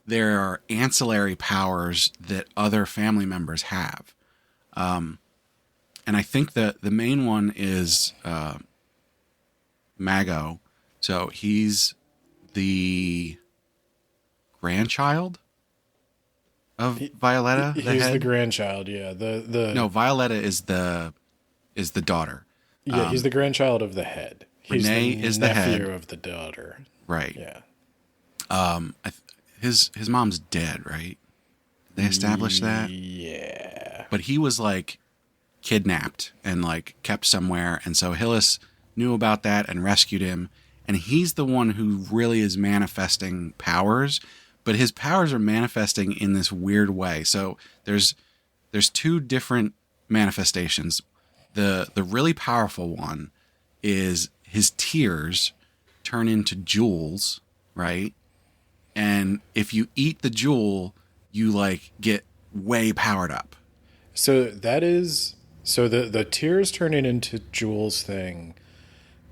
there are ancillary powers that other family members have. And I think that the main one is Mago. So he's the grandchild of Violetta. He's The head. the grandchild, yeah. No, Violetta is the daughter. Yeah, he's the grandchild of the head. He's Renee is the nephew head. of the daughter. Right. Yeah. His mom's dead, right? They established that. Yeah. But he was like kidnapped and like kept somewhere, and so Hillis knew about that and rescued him. And he's the one who really is manifesting powers, but his powers are manifesting in this weird way. So there's two different manifestations. The really powerful one is his tears turn into jewels, right? And if you eat the jewel, you like get way powered up. So the tears turning into jewels thing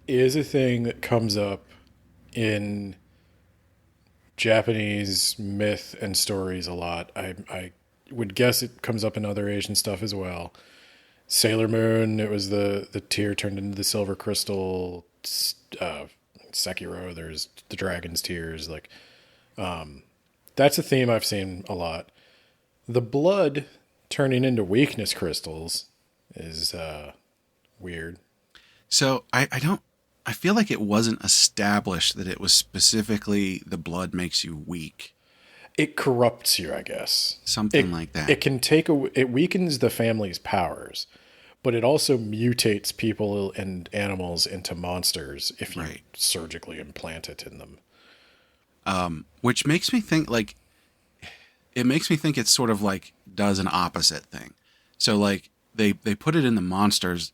is a thing that comes up in Japanese myth and stories a lot. I would guess it comes up in other Asian stuff as well. Sailor Moon, it was the tear turned into the silver crystal. Sekiro, there's the Dragon's Tears. Like, that's a theme I've seen a lot. The blood turning into weakness crystals is weird. So I feel like it wasn't established that it was specifically the blood makes you weak. It corrupts you, I guess. Something like that. It can it weakens the family's powers, but it also mutates people and animals into monsters if you surgically implant it in them. Which makes me think it's sort of like does an opposite thing. So like they put it in the monsters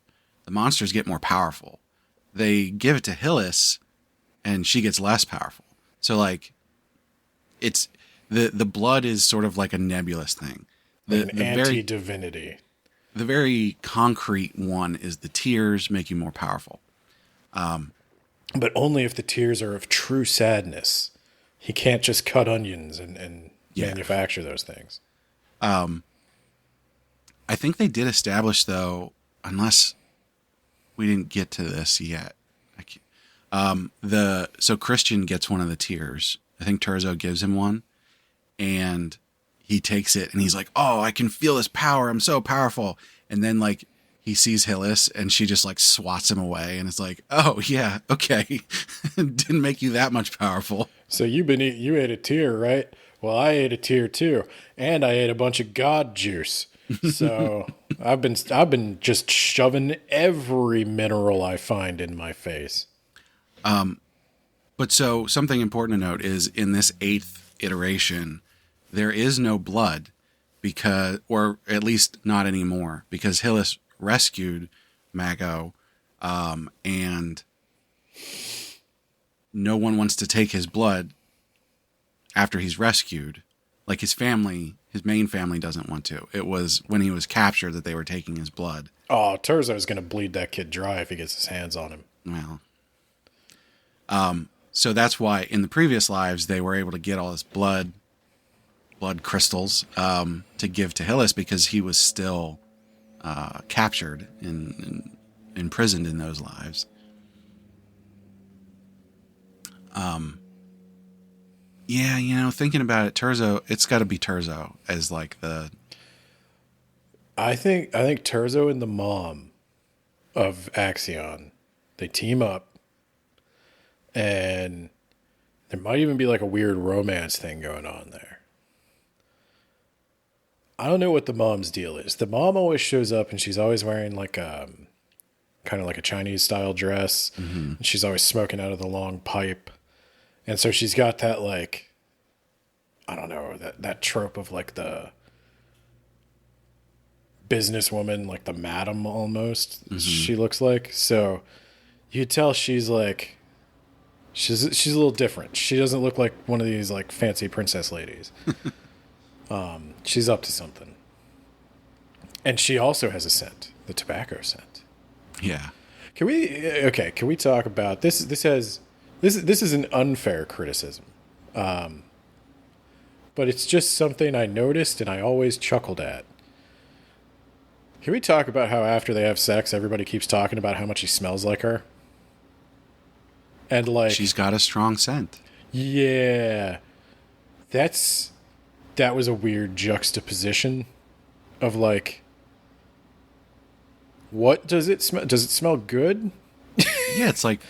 get more powerful. They give it to Hillis and she gets less powerful. So like it's the blood is sort of like a nebulous thing. An anti-divinity. The very concrete one is the tears make you more powerful. But only if the tears are of true sadness. He can't just cut onions and manufacture those things. I think they did establish, though, unless we didn't get to this yet. So Christian gets one of the tears. I think Terzo gives him one, and he takes it, and he's like, "Oh, I can feel this power. I'm so powerful." And then like he sees Hillis, and she just like swats him away, and it's like, "Oh yeah, okay, didn't make you that much powerful." So you ate a tear, right? Well, I ate a tear too, and I ate a bunch of god juice. So I've been just shoving every mineral I find in my face. But so something important to note is in this 8th iteration, there is no blood or at least not anymore, because Hillis rescued Mago, and no one wants to take his blood after he's rescued. Like his main family doesn't want to. It was when he was captured that they were taking his blood. Oh, Terzo's going to bleed that kid dry if he gets his hands on him. Well, so that's why in the previous lives they were able to get all this blood crystals to give to Hillis, because he was still captured and imprisoned in those lives. Yeah, thinking about it, Terzo, it's got to be Terzo as like the... I think Terzo and the mom of Axion, they team up, and there might even be like a weird romance thing going on there. I don't know what the mom's deal is. The mom always shows up and she's always wearing like kind of like a Chinese style dress. Mm-hmm. And she's always smoking out of the long pipe. And so she's got that like, I don't know, that trope of like the businesswoman, like the madam almost, mm-hmm. She looks like. So you could tell she's like, she's a little different. She doesn't look like one of these like fancy princess ladies. She's up to something. And she also has a scent, the tobacco scent. Yeah. Can we talk about this? This is an unfair criticism. But it's just something I noticed and I always chuckled at. Can we talk about how after they have sex, everybody keeps talking about how much he smells like her? And like, she's got a strong scent. Yeah. That was a weird juxtaposition of like, what does it smell? Does it smell good? Yeah, it's like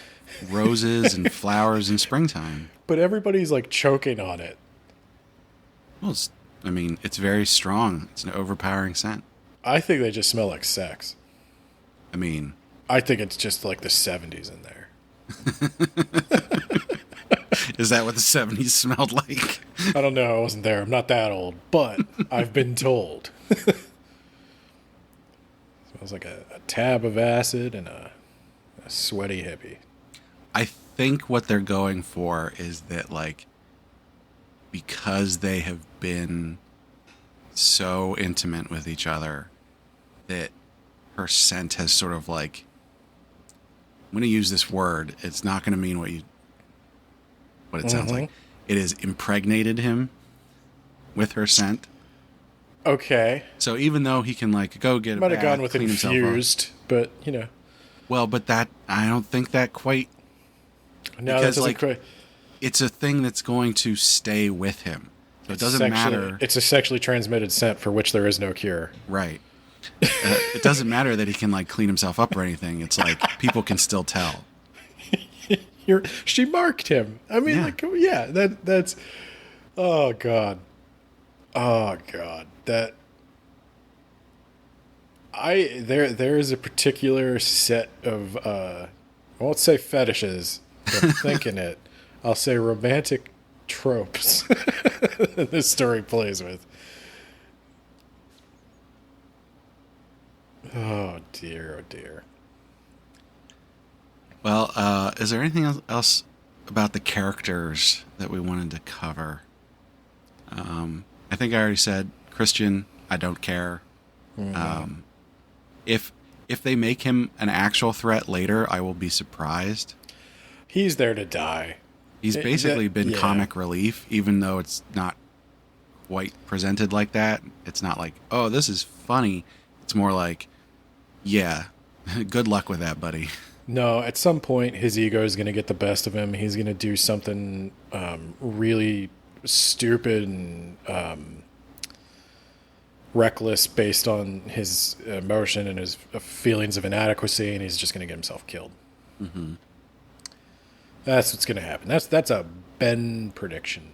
roses and flowers in springtime. But everybody's like choking on it. Well, it's very strong. It's an overpowering scent. I think they just smell like sex. I think it's just like the 70s in there. Is that what the 70s smelled like? I don't know. I wasn't there. I'm not that old, but I've been told. Smells like a tab of acid and a sweaty hippie. I think what they're going for is that, like, because they have been so intimate with each other, that her scent has sort of like, I'm going to use this word. It's not going to mean what it sounds like. It has impregnated him with her scent. Okay. So even though he can like go get a might have bath, gone with infused, but you know. Well, but that I don't think that quite No, that because doesn't like quite. it's a thing that's going to stay with him. So it doesn't matter. It's a sexually transmitted scent for which there is no cure. Right. It doesn't matter that he can like clean himself up or anything. It's like people can still tell. She marked him. I mean, that's. Oh God. Oh God. There is a particular set of I won't say fetishes, but thinking it, I'll say romantic tropes this story plays with. Oh dear, oh dear. Well, is there anything else about the characters that we wanted to cover? I think I already said Christian. I don't care. Mm-hmm. If they make him an actual threat later, I will be surprised. He's there to die. He's basically been comic relief, even though it's not quite presented like that. It's not like, oh, this is funny. It's more like, yeah, good luck with that, buddy. No, at some point, his ego is going to get the best of him. He's going to do something really stupid and reckless based on his emotion and his feelings of inadequacy, and he's just going to get himself killed. Mm-hmm. That's what's going to happen. That's a Ben prediction.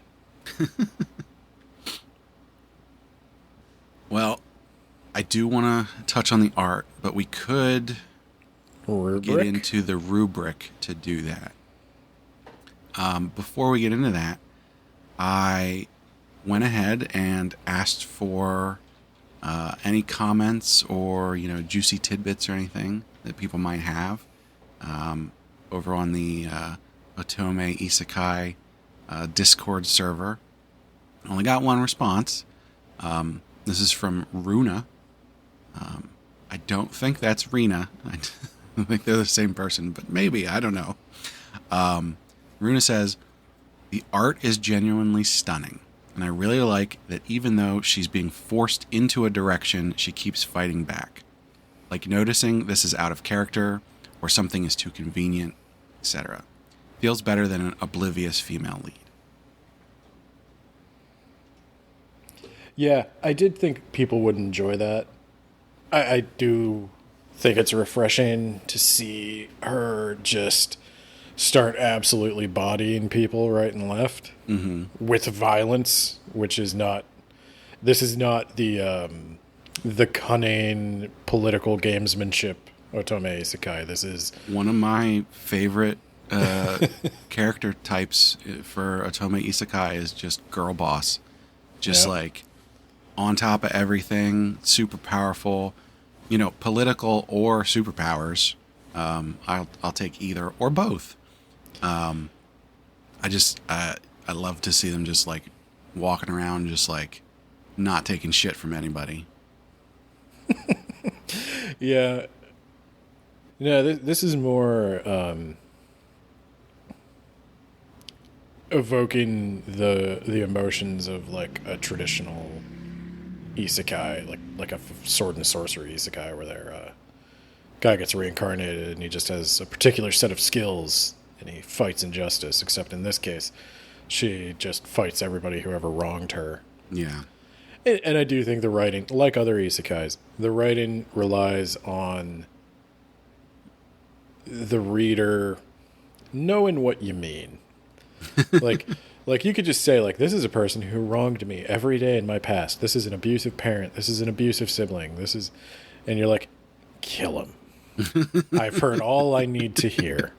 Well, I do want to touch on the art, but we could get into the rubric to do that. Before we get into that, I went ahead and asked for any comments or juicy tidbits or anything that people might have over on the Otome Isekai Discord server. Only got one response. This is from Runa. I don't think that's Rena. I think they're the same person, but maybe. I don't know. Runa says, the art is genuinely stunning, and I really like that even though she's being forced into a direction, she keeps fighting back. Like noticing this is out of character, or something is too convenient, etc. Feels better than an oblivious female lead. Yeah, I did think people would enjoy that. I do think it's refreshing to see her just start absolutely bodying people right and left with violence, which is not. This is not the cunning political gamesmanship Otome Isekai. This is one of my favorite character types for Otome Isekai is just girl boss, just like on top of everything, super powerful. Political or superpowers. I'll take either or both. I love to see them just like walking around, just like not taking shit from anybody. Yeah. No, this is more evoking the emotions of like a traditional isekai, like a sword and sorcery isekai, where their guy gets reincarnated and he just has a particular set of skills and he fights injustice. Except in this case, she just fights everybody who ever wronged her. Yeah. And I do think the writing, like other isekais, the writing relies on the reader knowing what you mean. Like you could just say, like, this is a person who wronged me every day in my past. This is an abusive parent. This is an abusive sibling. And you're like, kill him. I've heard all I need to hear.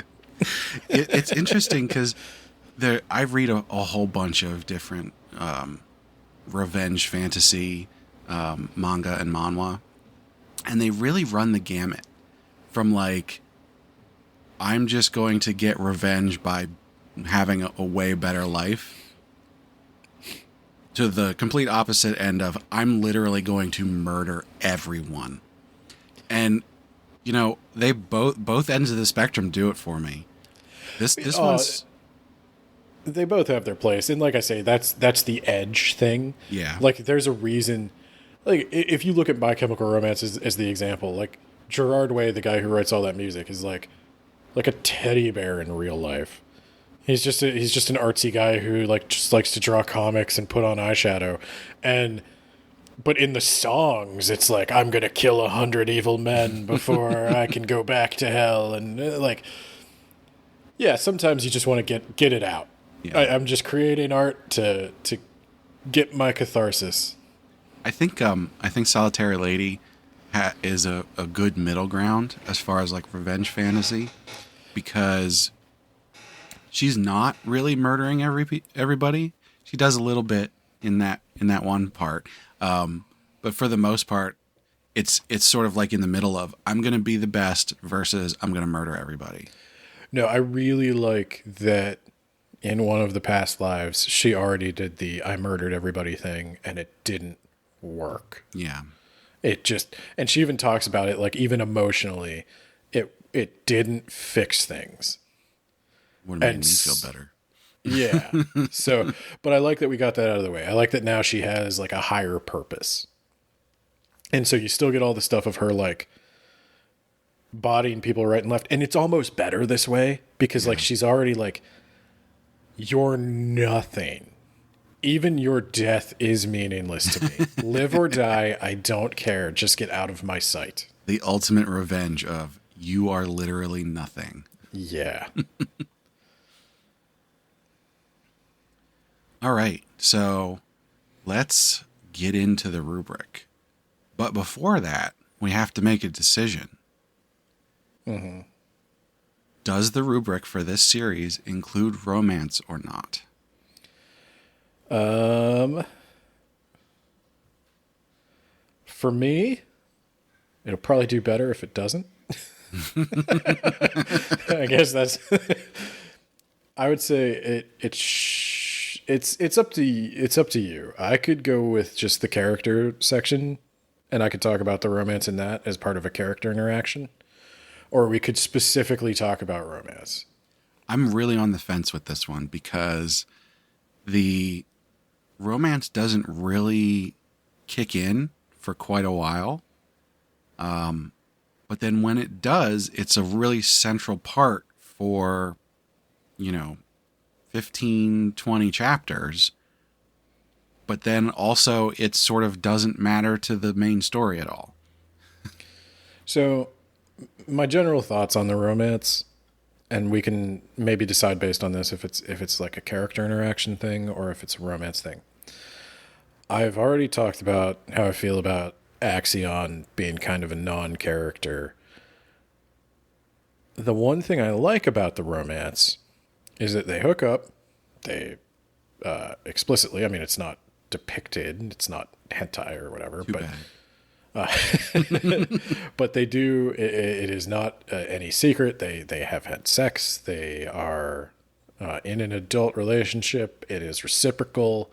It's interesting because I read a whole bunch of different revenge fantasy manga and manhwa, and they really run the gamut from like, I'm just going to get revenge by having a way better life, to the complete opposite end of I'm literally going to murder everyone. And they both ends of the spectrum do it for me. This one's, they both have their place, and like I say, that's the edge thing. Yeah, like there's a reason. Like if you look at My Chemical Romance as the example, like Gerard Way, the guy who writes all that music, is like a teddy bear in real life. He's just an artsy guy who like just likes to draw comics and put on eyeshadow, and but in the songs it's like I'm gonna kill 100 evil men before I can go back to hell, and like yeah, sometimes you just want to get it out. Yeah. I'm just creating art to get my catharsis. I think Solitary Lady is a good middle ground as far as like revenge fantasy, because she's not really murdering everybody. She does a little bit in that one part, but for the most part, it's sort of like in the middle of I'm gonna be the best versus I'm gonna murder everybody. No, I really like that in one of the past lives, she already did the I murdered everybody thing and it didn't work. Yeah. It just, and she even talks about it, like even emotionally, it didn't fix things. Would have made me feel better. Yeah. So, but I like that we got that out of the way. I like that now she has like a higher purpose. And so you still get all the stuff of her like bodying people right and left. And it's almost better this way because like she's already like, you're nothing. Even your death is meaningless to me. Live or die, I don't care. Just get out of my sight. The ultimate revenge of you are literally nothing. Yeah. All right, so let's get into the rubric. But before that, we have to make a decision. Mm-hmm. Does the rubric for this series include romance or not? For me, it'll probably do better if it doesn't. I guess that's. I would say it's up to you. I could go with just the character section, and I could talk about the romance in that as part of a character interaction, or we could specifically talk about romance. I'm really on the fence with this one because the romance doesn't really kick in for quite a while. But then when it does, it's a really central part for, 15, 20 chapters. But then also it sort of doesn't matter to the main story at all. So my general thoughts on the romance, and we can maybe decide based on this if it's like a character interaction thing or if it's a romance thing. I've already talked about how I feel about Axion being kind of a non-character. The one thing I like about the romance is that they hook up. They explicitly, I mean, it's not depicted. It's not hentai or whatever. Too but bad. But they do. It is not any secret. They have had sex. They are in an adult relationship. It is reciprocal,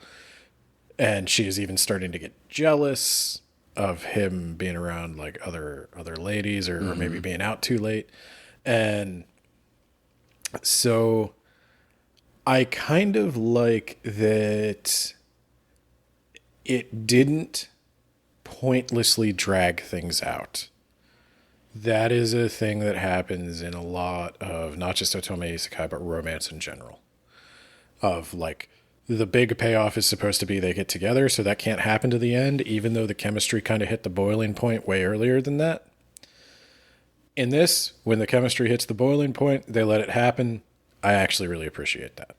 and she is even starting to get jealous of him being around like other ladies, or maybe being out too late, and so I kind of like that it didn't pointlessly drag things out. That is a thing that happens in a lot of not just Otome Isekai, but romance in general. Of like, the big payoff is supposed to be they get together, so that can't happen to the end, even though the chemistry kind of hit the boiling point way earlier than that. In this, when the chemistry hits the boiling point, they let it happen. I actually really appreciate that.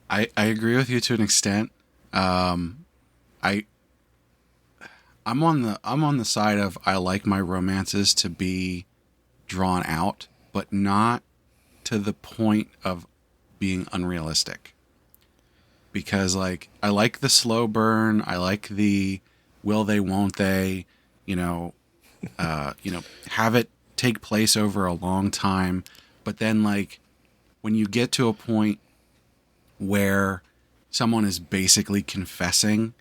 I agree with you to an extent. I'm on the side of I like my romances to be drawn out, but not to the point of being unrealistic. Because like I like the slow burn, I like the will they won't they, have it take place over a long time, but then like when you get to a point where someone is basically confessing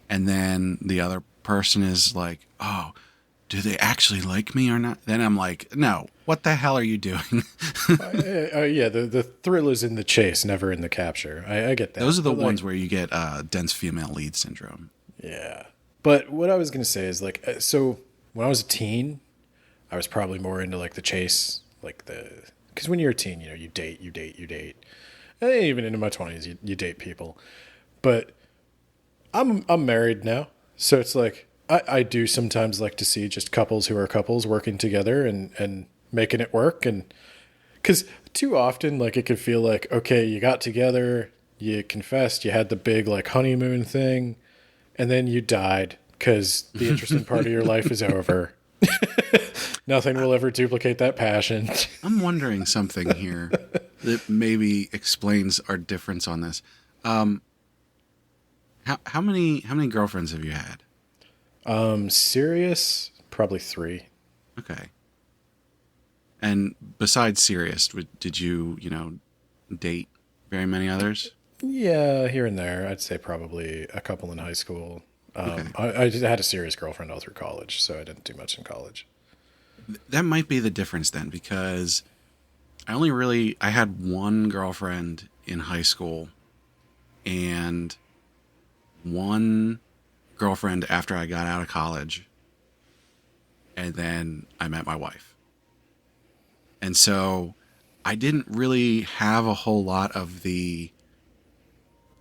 and then the other person is like, oh, do they actually like me or not? Then I'm like, no, what the hell are you doing? Yeah, the thrill is in the chase, never in the capture. I get that. Those are the ones where you get dense female lead syndrome. Yeah. But what I was going to say is like, so when I was a teen, I was probably more into like the chase, like the because when you're a teen, you date. And even into my 20s, you date people. But I'm married now, so it's like I do sometimes like to see just couples who are couples working together and making it work. And because too often, like, it could feel like, okay, you got together, you confessed, you had the big like honeymoon thing, and then you died because the interesting part of your life is over. Nothing will ever duplicate that passion. I'm wondering something here that maybe explains our difference on this. How many girlfriends have you had? Serious, probably 3. Okay. And besides Sirius, did you date very many others? Yeah, here and there. I'd say probably a couple in high school. Okay. I had a serious girlfriend all through college, so I didn't do much in college. That might be the difference then, because I had one girlfriend in high school and one girlfriend after I got out of college, and then I met my wife. And so I didn't really have a whole lot of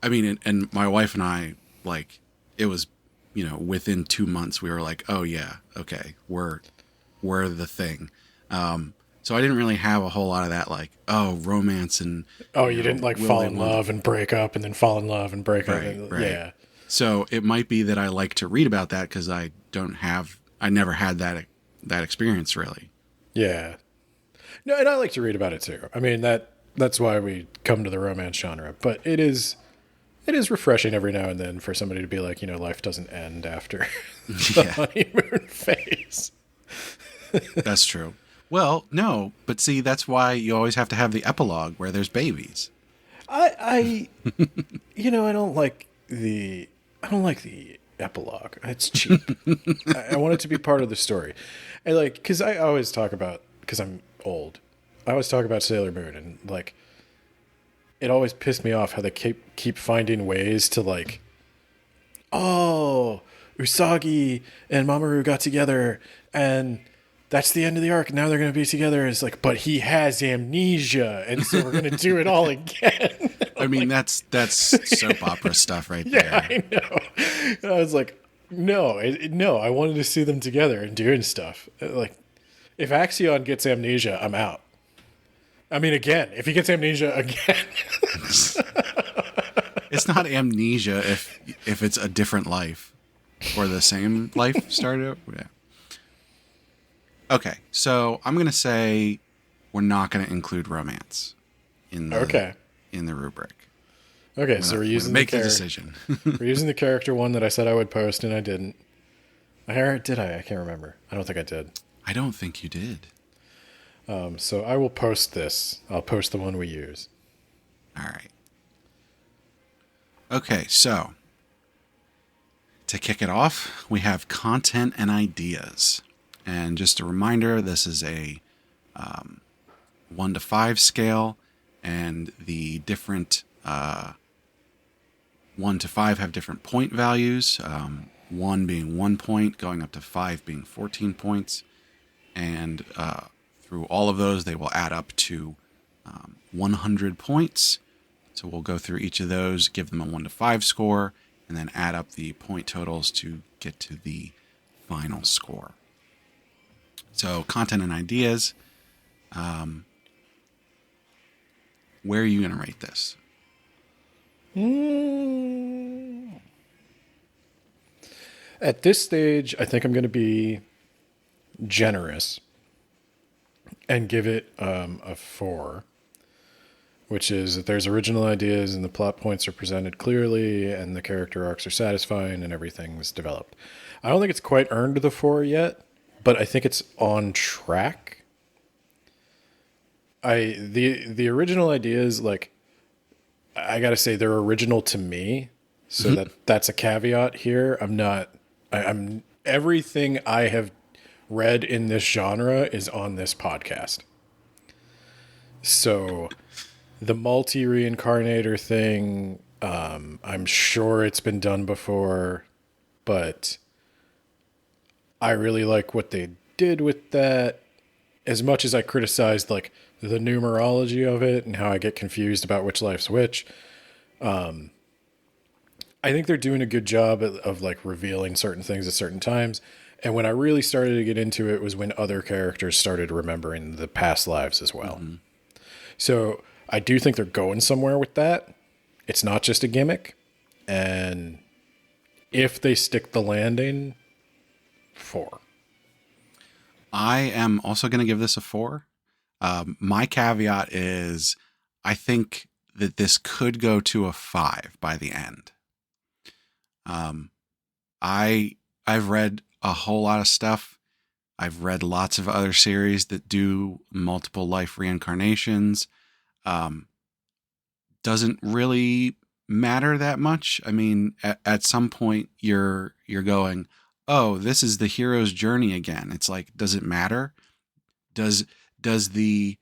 and my wife and I, like, it was, within 2 months we were like, oh yeah, okay, we're the thing. So I didn't really have a whole lot of that, like, romance and... Oh, you didn't like fall in love and break up and then fall in love and break up. Right. Yeah. So it might be that I like to read about that because I never had that experience really. Yeah. No, and I like to read about it too. I mean, that's why we come to the romance genre. But it is refreshing every now and then for somebody to be like, life doesn't end after the honeymoon phase. That's true. Well, no, but see, that's why you always have to have the epilogue where there's babies. I don't like the epilogue. It's cheap. I want it to be part of the story. And because I always talk about, because I'm old, I always talk about Sailor Moon, and like, it always pissed me off how they keep finding ways to like, oh, Usagi and Mamoru got together, and that's the end of the arc. Now they're going to be together. It's like, but he has amnesia, and so we're going to do it all again. I mean, that's soap opera stuff right there. Yeah, I know. And I was like, no, I wanted to see them together and doing stuff. Like, if Axion gets amnesia, I'm out. I mean, again, if he gets amnesia again. It's not amnesia if it's a different life or the same life started. Yeah. Okay, so I'm going to say we're not going to include romance in the rubric. Okay, so we're using the decision. We're using the character one that I said I would post, and I didn't. Did I? I can't remember. I don't think I did. I don't think you did. So I will post this. I'll post the one we use. All right. Okay, so to kick it off, we have content and ideas. And just a reminder, this is a 1 to 5 scale, and the different 1 to 5 have different point values. 1 being 1 point, going up to 5 being 14 points. And through all of those, they will add up to 100 points. So we'll go through each of those, give them a 1 to 5 score, and then add up the point totals to get to the final score. So content and ideas. Where are you going to rate this? At this stage, I think I'm going to be generous and give it a 4, which is that there's original ideas and the plot points are presented clearly and the character arcs are satisfying and everything's developed. I don't think it's quite earned the 4 yet, but I think it's on track. The original ideas, like, I gotta say they're original to me, so that's a caveat here. I'm everything I have read in this genre is on this podcast. So the multi-reincarnator thing, I'm sure it's been done before, but I really like what they did with that. as much as I criticized like the numerology of it and how I get confused about which life's which, I think they're doing a good job of like revealing certain things at certain times. And when I really started to get into it was when other characters started remembering the past lives as well. Mm-hmm. So I do think they're going somewhere with that. It's not just a gimmick. And if they stick the landing, 4. I am also going to give this a 4. My caveat is I think that this could go to a 5 by the end. I've read a whole lot of stuff. I've read lots of other series that do multiple life reincarnations. Doesn't really matter that much. I mean, at some point you're going, oh, this is the hero's journey again. It's like, does it matter? Does the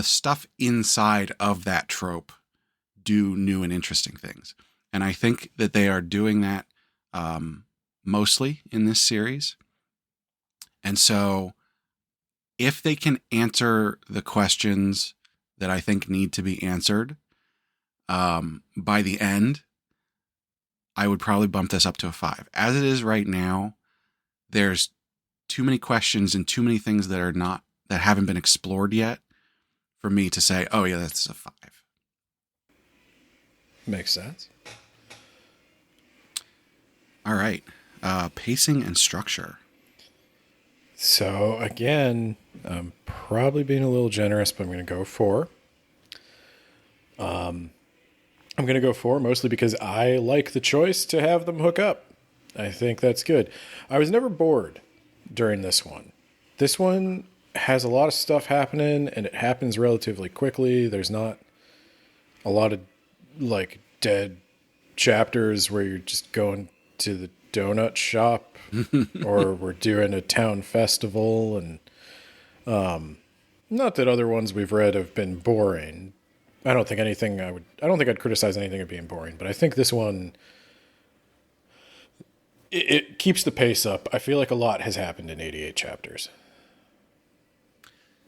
stuff inside of that trope do new and interesting things? And I think that they are doing that mostly in this series. And so if they can answer the questions that I think need to be answered by the end, I would probably bump this up to a 5. As it is right now, there's too many questions and too many things that haven't been explored yet for me to say, oh yeah, that's a 5. Makes sense. All right. Pacing and structure. So again, I'm probably being a little generous, but I'm going to go 4. I'm going to go 4 mostly because I like the choice to have them hook up. I think that's good. I was never bored during this one. This one has a lot of stuff happening and it happens relatively quickly. There's not a lot of like dead chapters where you're just going to the donut shop or we're doing a town festival. And not that other ones we've read have been boring. I don't think I'd criticize anything of being boring, but I think this one, it keeps the pace up. I feel like a lot has happened in 88 chapters.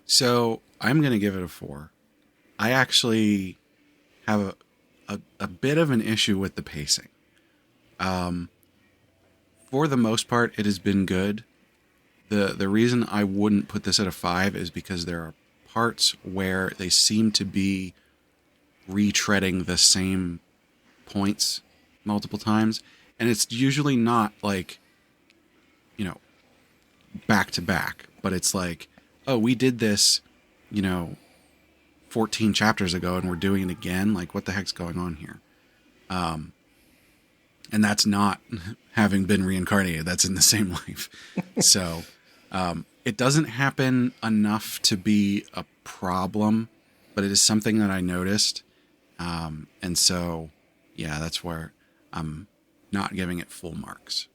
So I'm going to give it a 4. I actually have a bit of an issue with the pacing. For the most part, it has been good. The reason I wouldn't put this at a 5 is because there are parts where they seem to be retreading the same points multiple times. And it's usually not like, back to back, but it's like, oh, we did this, 14 chapters ago and we're doing it again. Like, what the heck's going on here? And that's not having been reincarnated. That's in the same life. So it doesn't happen enough to be a problem, but it is something that I noticed. And so, yeah, that's where I'm not giving it full marks.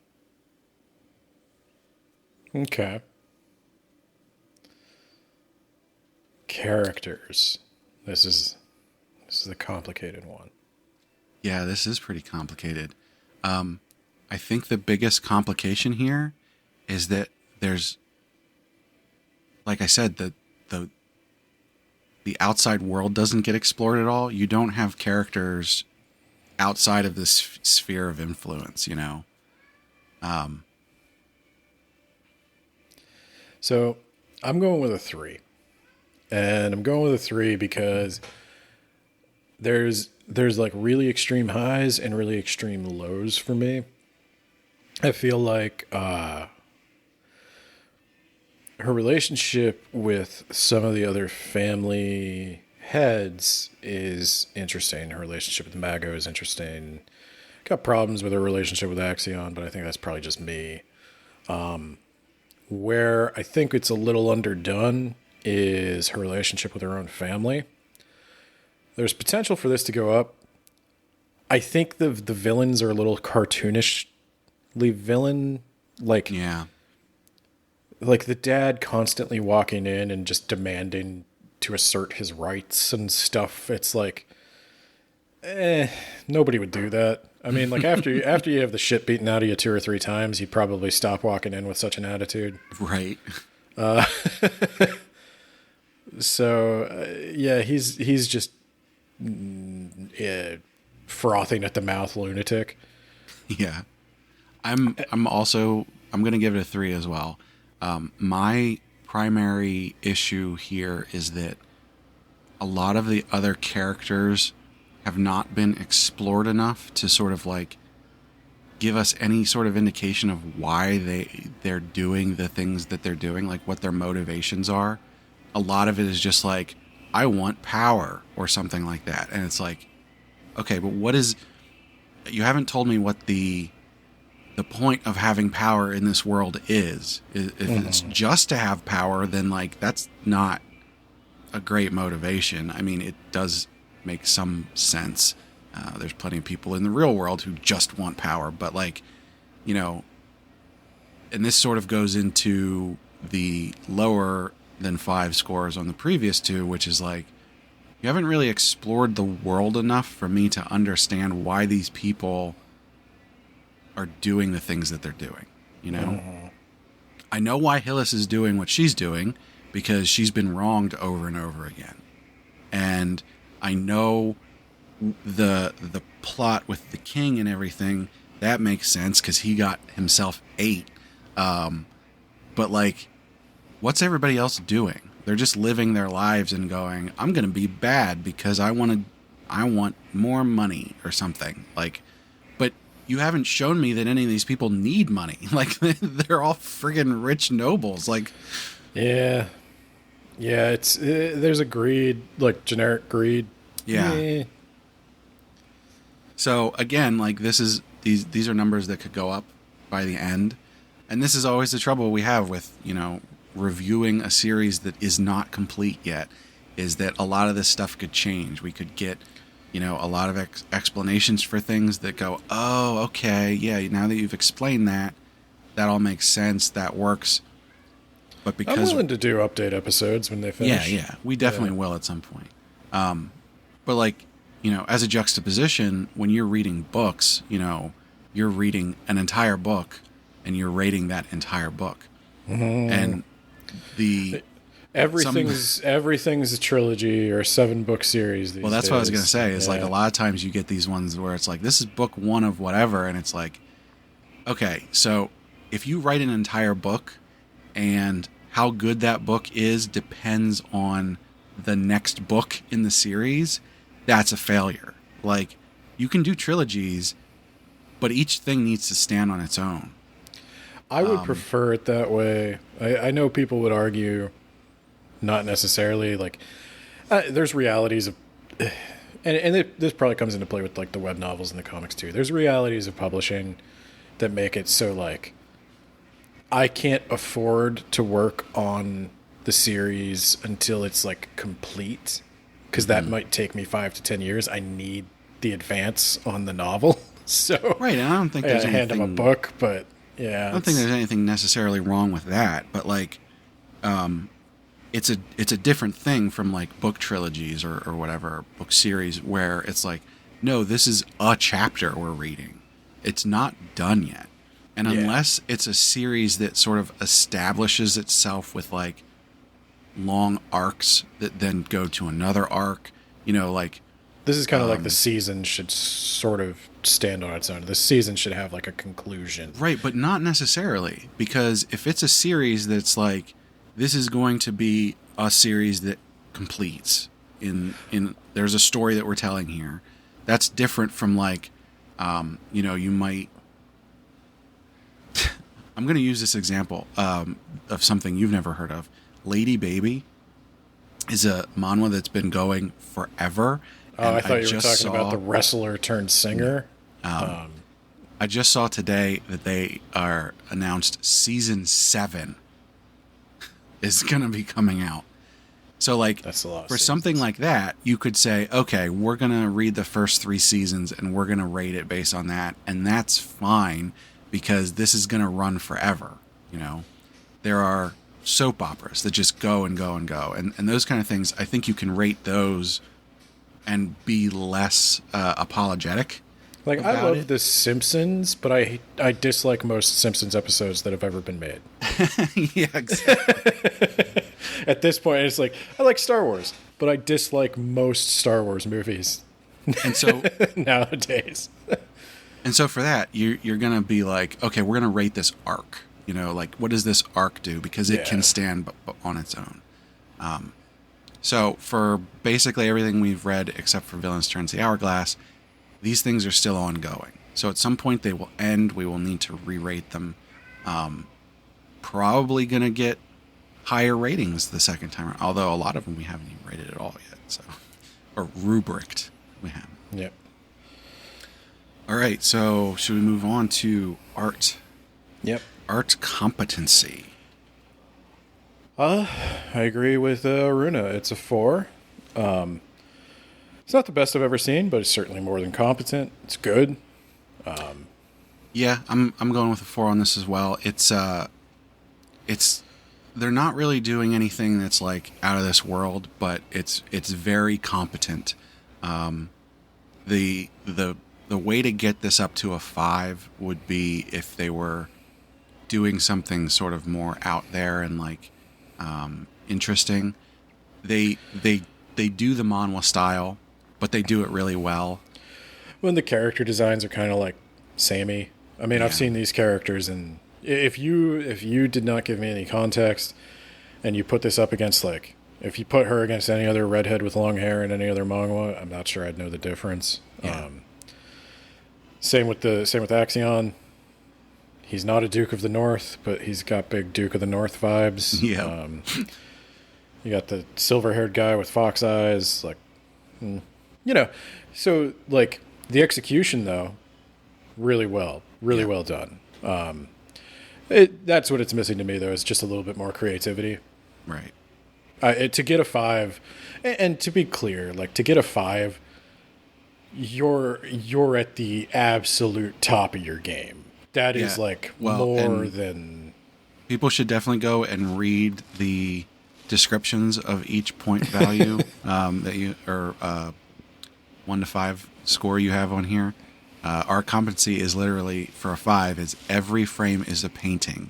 Okay. Characters. This is a complicated one. Yeah, this is pretty complicated. I think the biggest complication here is that there's, like I said, the outside world doesn't get explored at all. You don't have characters outside of this sphere of influence, So I'm going with a 3. And I'm going with a 3 because there's like really extreme highs and really extreme lows for me. I feel like her relationship with some of the other family heads is interesting. Her relationship with Mago is interesting. Got problems with her relationship with Axion, but I think that's probably just me. Where I think it's a little underdone is her relationship with her own family. There's potential for this to go up. I think the villains are a little cartoonishly villain. Like the dad constantly walking in and just demanding to assert his rights and stuff. It's like, nobody would do that. I mean, like after you have the shit beaten out of you 2 or 3 times, you'd probably stop walking in with such an attitude. Right. So yeah, he's just frothing at the mouth lunatic. Yeah. I'm going to give it a 3 as well. My primary issue here is that a lot of the other characters have not been explored enough to sort of like give us any sort of indication of why they're doing the things that they're doing, like what their motivations are. A lot of it is just like, I want power or something like that. And it's like, okay, but you haven't told me what the point of having power in this world is. If it's just to have power, then like that's not a great motivation. I mean, it does make some sense. There's plenty of people in the real world who just want power, but like, you know, and this sort of goes into the lower than 5 scores on the previous 2, which is like, you haven't really explored the world enough for me to understand why these people are doing the things that they're doing, you know? I know why Hillis is doing what she's doing because she's been wronged over and over again. And I know the plot with the king and everything, that makes sense because he got himself 8. But like, what's everybody else doing? They're just living their lives and going, I'm going to be bad because I want more money or something. Like, but you haven't shown me that any of these people need money. Like, they're all friggin' rich nobles. Like, yeah, it's there's a greed, like generic greed. Yeah. So again, like these are numbers that could go up by the end, and this is always the trouble we have with, you know, reviewing a series that is not complete yet, is that a lot of this stuff could change. We could get, you know, a lot of explanations for things that go, oh, okay, yeah, now that you've explained that all makes sense, that works. But because I'm willing to do update episodes when they finish. Yeah, we definitely will at some point. But like, you know, as a juxtaposition, when you're reading books, you know, you're reading an entire book and you're rating that entire book. And everything's a trilogy or a 7-book series these Well, that's days. what I was going to say. Is like a lot of times you get these ones where it's like, this is book 1 of whatever, and it's like, okay, so if you write an entire book and how good that book is depends on the next book in the series, that's a failure. Like, you can do trilogies, but each thing needs to stand on its own. I would prefer it that way. I know people would argue not necessarily. Like, there's realities of, this probably comes into play with like the web novels and the comics too. There's realities of publishing that make it so like, I can't afford to work on the series until it's like complete, because that might take me 5 to 10 years. I need the advance on the novel. So right, and I don't think I there's gotta hand them a book, but yeah, I don't think there's anything necessarily wrong with that. But like, it's a different thing from like book trilogies or whatever, book series, where it's like, no, this is a chapter we're reading. It's not done yet. And unless it's a series that sort of establishes itself with like long arcs that then go to another arc, you know, like, this is kind of like the season should sort of stand on its own. The season should have like a conclusion. Right, but not necessarily, because if it's a series that's like, this is going to be a series that completes in there's a story that we're telling here, that's different from like, you know, you might I'm going to use this example of something you've never heard of. Lady Baby is a manhwa that's been going forever. Oh, I thought you were talking about the wrestler turned singer. I just saw today that they are announced season 7 is going to be coming out. So like, that's a lot for something like that, you could say, okay, we're going to read the first 3 seasons and we're going to rate it based on that. And that's fine, because this is going to run forever. You know, there are soap operas that just go and go and go. And those kind of things, I think you can rate those and be less apologetic. Like, I about love it. The Simpsons, but I dislike most Simpsons episodes that have ever been made. Yeah, exactly. At this point, it's like, I like Star Wars, but I dislike most Star Wars movies And so nowadays. for that, you're gonna be like, okay, we're gonna rate this arc. You know, like what does this arc do? Because it can Yeah. stand on its own. So for basically everything we've read, except for Villains Turns the Hourglass, these things are still ongoing. So at some point they will end. We will need to re-rate them. Probably gonna get higher ratings the second time around. Although a lot of them we haven't even rated at all yet. So, or rubriced, we have. Yep. All right. So should we move on to art? Yep. Art competency. I agree with Runa. It's a 4. It's not the best I've ever seen, but it's certainly more than competent. It's good. Yeah, I'm going with a 4 on this as well. It's they're not really doing anything that's like out of this world, but it's very competent. The way to get this up to a 5 would be if they were doing something sort of more out there and like interesting. They do the manhwa style, but they do it really well. When the character designs are kind of like samey. I mean, I've seen these characters, and if you did not give me any context, and you put this up against, like, if you put her against any other redhead with long hair in any other manga, I'm not sure I'd know the difference. Yeah. Same with Axion. He's not a Duke of the North, but he's got big Duke of the North vibes. Yeah. You got the silver-haired guy with fox eyes, like, so like the execution though, really well done. That's what it's missing to me though. Is just a little bit more creativity. Right. To get a 5, and to be clear, like to get a 5, you're at the absolute top of your game. That is like more than. People should definitely go and read the descriptions of each point value that you or 1 to 5 score you have on here. Our competency is literally for a 5 is every frame is a painting.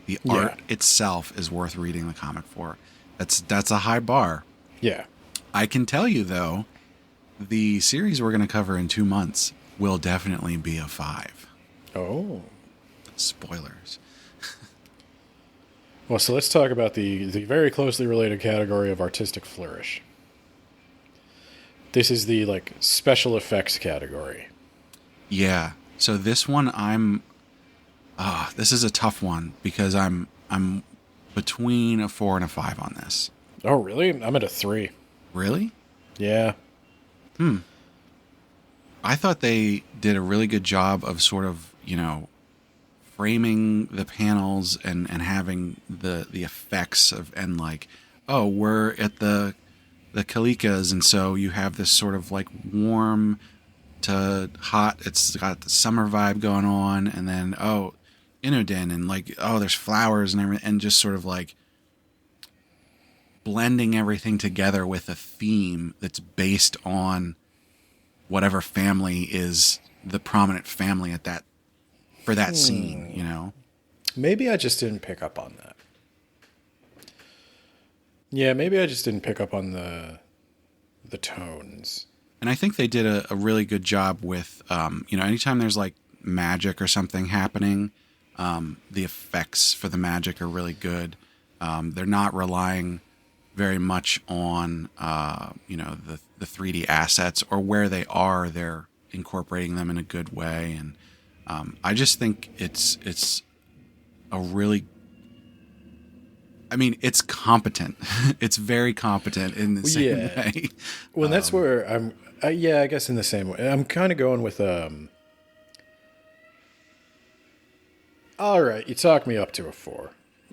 The art itself is worth reading the comic for. That's a high bar. Yeah. I can tell you though, the series we're going to cover in 2 months will definitely be a 5. Oh. Spoilers. Well, so let's talk about the very closely related category of artistic flourish. This is the like special effects category. Yeah. So this one this is a tough one because I'm between a 4 and a 5 on this. Oh, really? I'm at a 3. Really? Yeah. I thought they did a really good job of sort of, framing the panels and having the effects of, and like, oh, we're at the Kalikas, and so you have this sort of like warm to hot, it's got the summer vibe going on, and then Inoden, and like, oh, there's flowers and everything, and just sort of like blending everything together with a theme that's based on whatever family is the prominent family for that scene, Maybe I just didn't pick up on that. Yeah, maybe I just didn't pick up on the tones. And I think they did a really good job with, anytime there's like magic or something happening, the effects for the magic are really good. They're not relying very much on, the 3D assets, or where they are, they're incorporating them in a good way. And I just think it's a really, it's competent. It's very competent in the same way. Well, that's where I guess in the same way. I'm kind of going with, all right, you talk me up to a 4.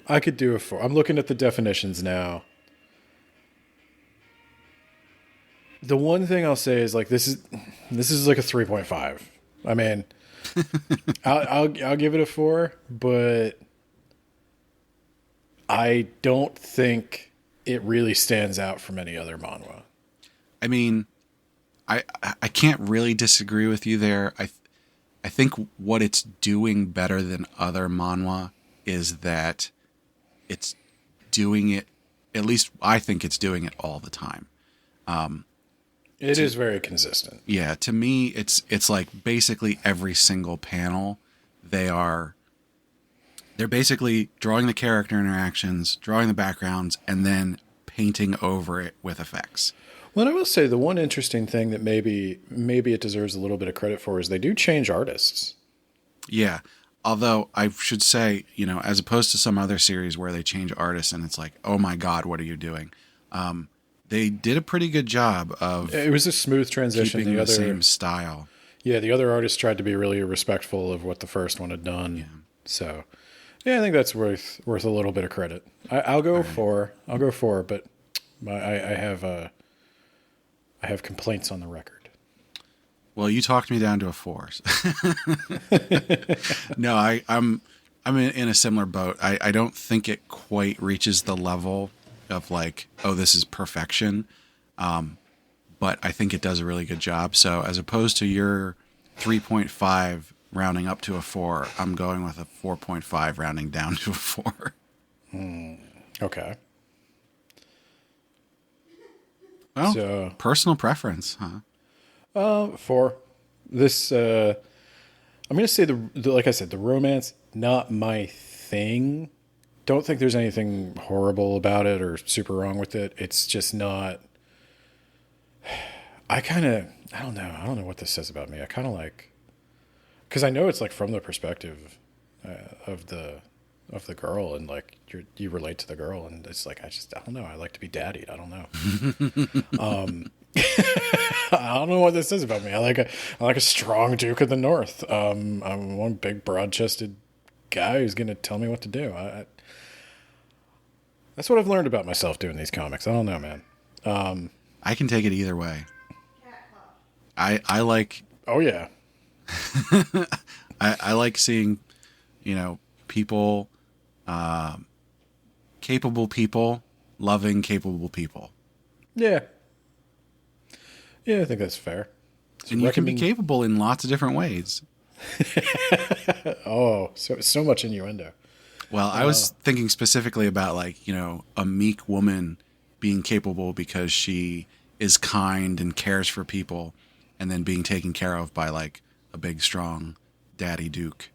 I could do a 4. I'm looking at the definitions now. The one thing I'll say is like, this is like a 3.5. I mean, I'll give it a 4, but I don't think it really stands out from any other manhwa. I can't really disagree with you there. I think what it's doing better than other manhwa is that it's doing it, at least I think it's doing it all the time. It is very consistent. Yeah, to me it's like basically every single panel they're basically drawing the character interactions, drawing the backgrounds, and then painting over it with effects. Well, I will say the one interesting thing that maybe it deserves a little bit of credit for is they do change artists. Yeah. Although I should say, as opposed to some other series where they change artists and it's like, oh my God, what are you doing? They did a pretty good job of It was a smooth transition. keeping the same style. Yeah, the other artists tried to be really respectful of what the first one had done. Yeah. So, yeah, I think that's worth a little bit of credit. I'll go four. I'll go four, but I have complaints on the record. Well, you talked me down to a 4. No, I'm in a similar boat. I don't think it quite reaches the level of like, oh, this is perfection. But I think it does a really good job. So as opposed to your 3.5 rounding up to a 4, I'm going with a 4.5 rounding down to a 4. Okay. Well, So personal preference, huh? 4. This I'm going to say the like I said, the romance not my thing. Don't think there's anything horrible about it or super wrong with it. It's just not. I don't know what this says about me. I kind of like, because I know it's like from the perspective of the girl, and like you relate to the girl, and it's like I don't know. I like to be daddied. I don't know. I don't know what this says about me. I like a strong Duke of the North. I'm one big broad chested guy who's gonna tell me what to do. That's what I've learned about myself doing these comics. I don't know, man. I can take it either way. I like. Oh yeah. I like seeing, people, capable people, loving capable people. Yeah. Yeah, I think that's fair. And you can be capable in lots of different ways. Oh, so much innuendo. Well, I was thinking specifically about like, a meek woman being capable because she is kind and cares for people, and then being taken care of by like a big, strong daddy Duke.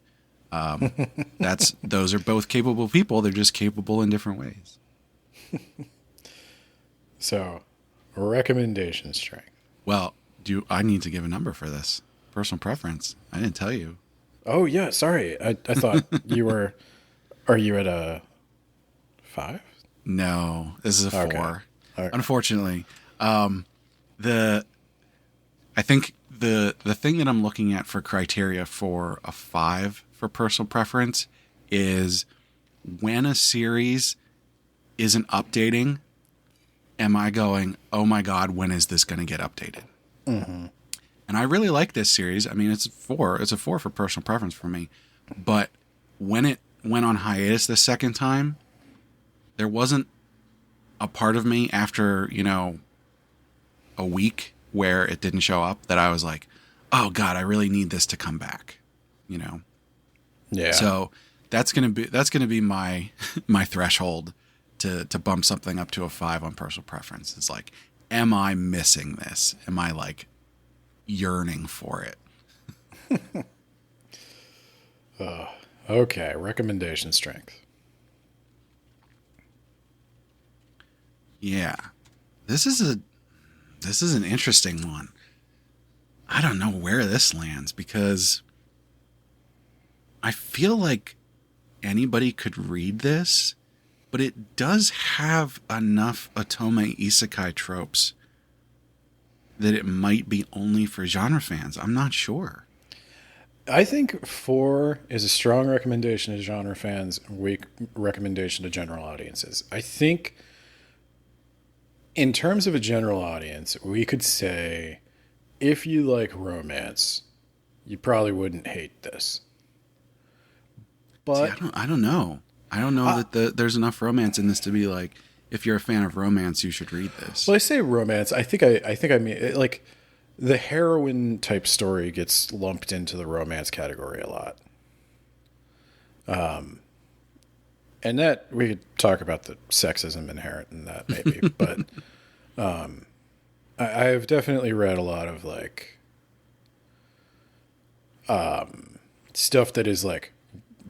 Those are both capable people. They're just capable in different ways. So, recommendation strength. Well, I need to give a number for this? Personal preference. I didn't tell you. Oh yeah, sorry. I thought you were. Are you at a 5? No, this is a 4. Okay. All right. Unfortunately, I think the thing that I'm looking at for criteria for a 5 for personal preference is when a series isn't updating, am I going, oh my God, when is this going to get updated? Mm-hmm. And I really like this series. I mean, it's a 4. It's a 4 for personal preference for me. But when it went on hiatus the second time, there wasn't a part of me after, a week where it didn't show up that I was like, oh God, I really need this to come back, Yeah. So that's gonna be my my threshold to bump something up to a 5 on personal preference. It's like, am I missing this? Am I like yearning for it? Okay, recommendation strength. Yeah. This is an interesting one. I don't know where this lands because I feel like anybody could read this, but it does have enough otome isekai tropes that it might be only for genre fans. I'm not sure. I think 4 is a strong recommendation to genre fans, weak recommendation to general audiences. I think in terms of a general audience, we could say if you like romance, you probably wouldn't hate this. But See, I don't know. I don't know that there's enough romance in this to be like, if you're a fan of romance, you should read this. well, I say romance. I think I mean like the heroine type story gets lumped into the romance category a lot. And that we could talk about the sexism inherent in that maybe, but I've definitely read a lot of like stuff that is like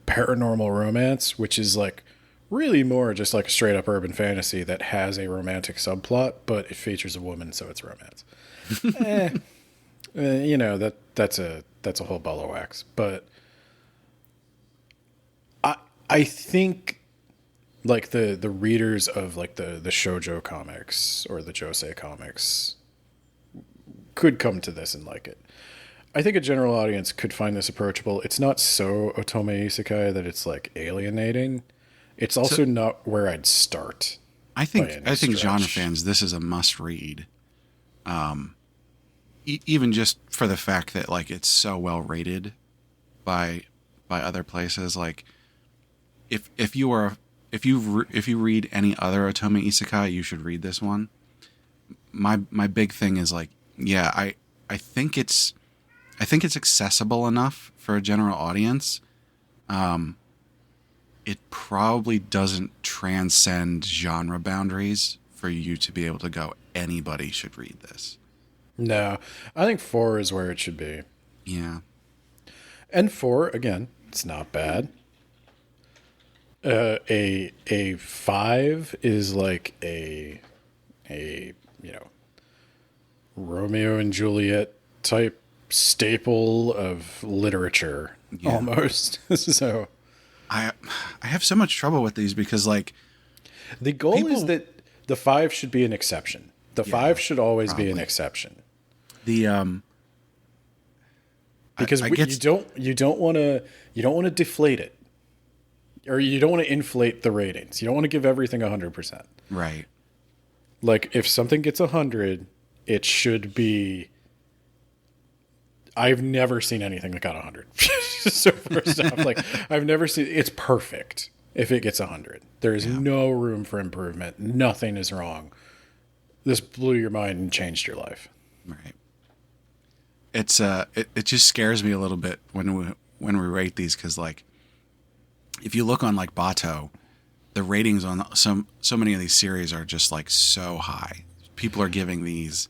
paranormal romance, which is like really more just like a straight up urban fantasy that has a romantic subplot, but it features a woman, so it's romance. You know, that's a whole ball of wax. But I think like the readers of like the shoujo comics or the josei comics could come to this and like it. I think a general audience could find this approachable. It's not so otome isekai that it's like alienating. It's also not where I'd start. I think genre fans, this is a must read. Even just for the fact that like it's so well rated by other places. Like if you read any other otome isekai, you should read this one. My big thing is like, yeah, I think it's accessible enough for a general audience. It probably doesn't transcend genre boundaries for you to be able to go, anybody should read this. No, I think 4 is where it should be. Yeah. And 4, again, it's not bad. A 5 is like a you know, Romeo and Juliet type staple of literature, almost. So I have so much trouble with these because like the goal is that the 5 should be an exception. The 5 should always be an exception. The because you don't want to deflate it, or you don't want to inflate the ratings. You don't want to give everything 100%. Right. Like if something gets 100, it should be. I've never seen anything that got 100. So first off, like I've never seen. It's perfect if it gets 100. There is no room for improvement. Nothing is wrong. This blew your mind and changed your life. Right. It's it just scares me a little bit when we rate these, because like if you look on like Bato, the ratings on so many of these series are just like so high. People are giving these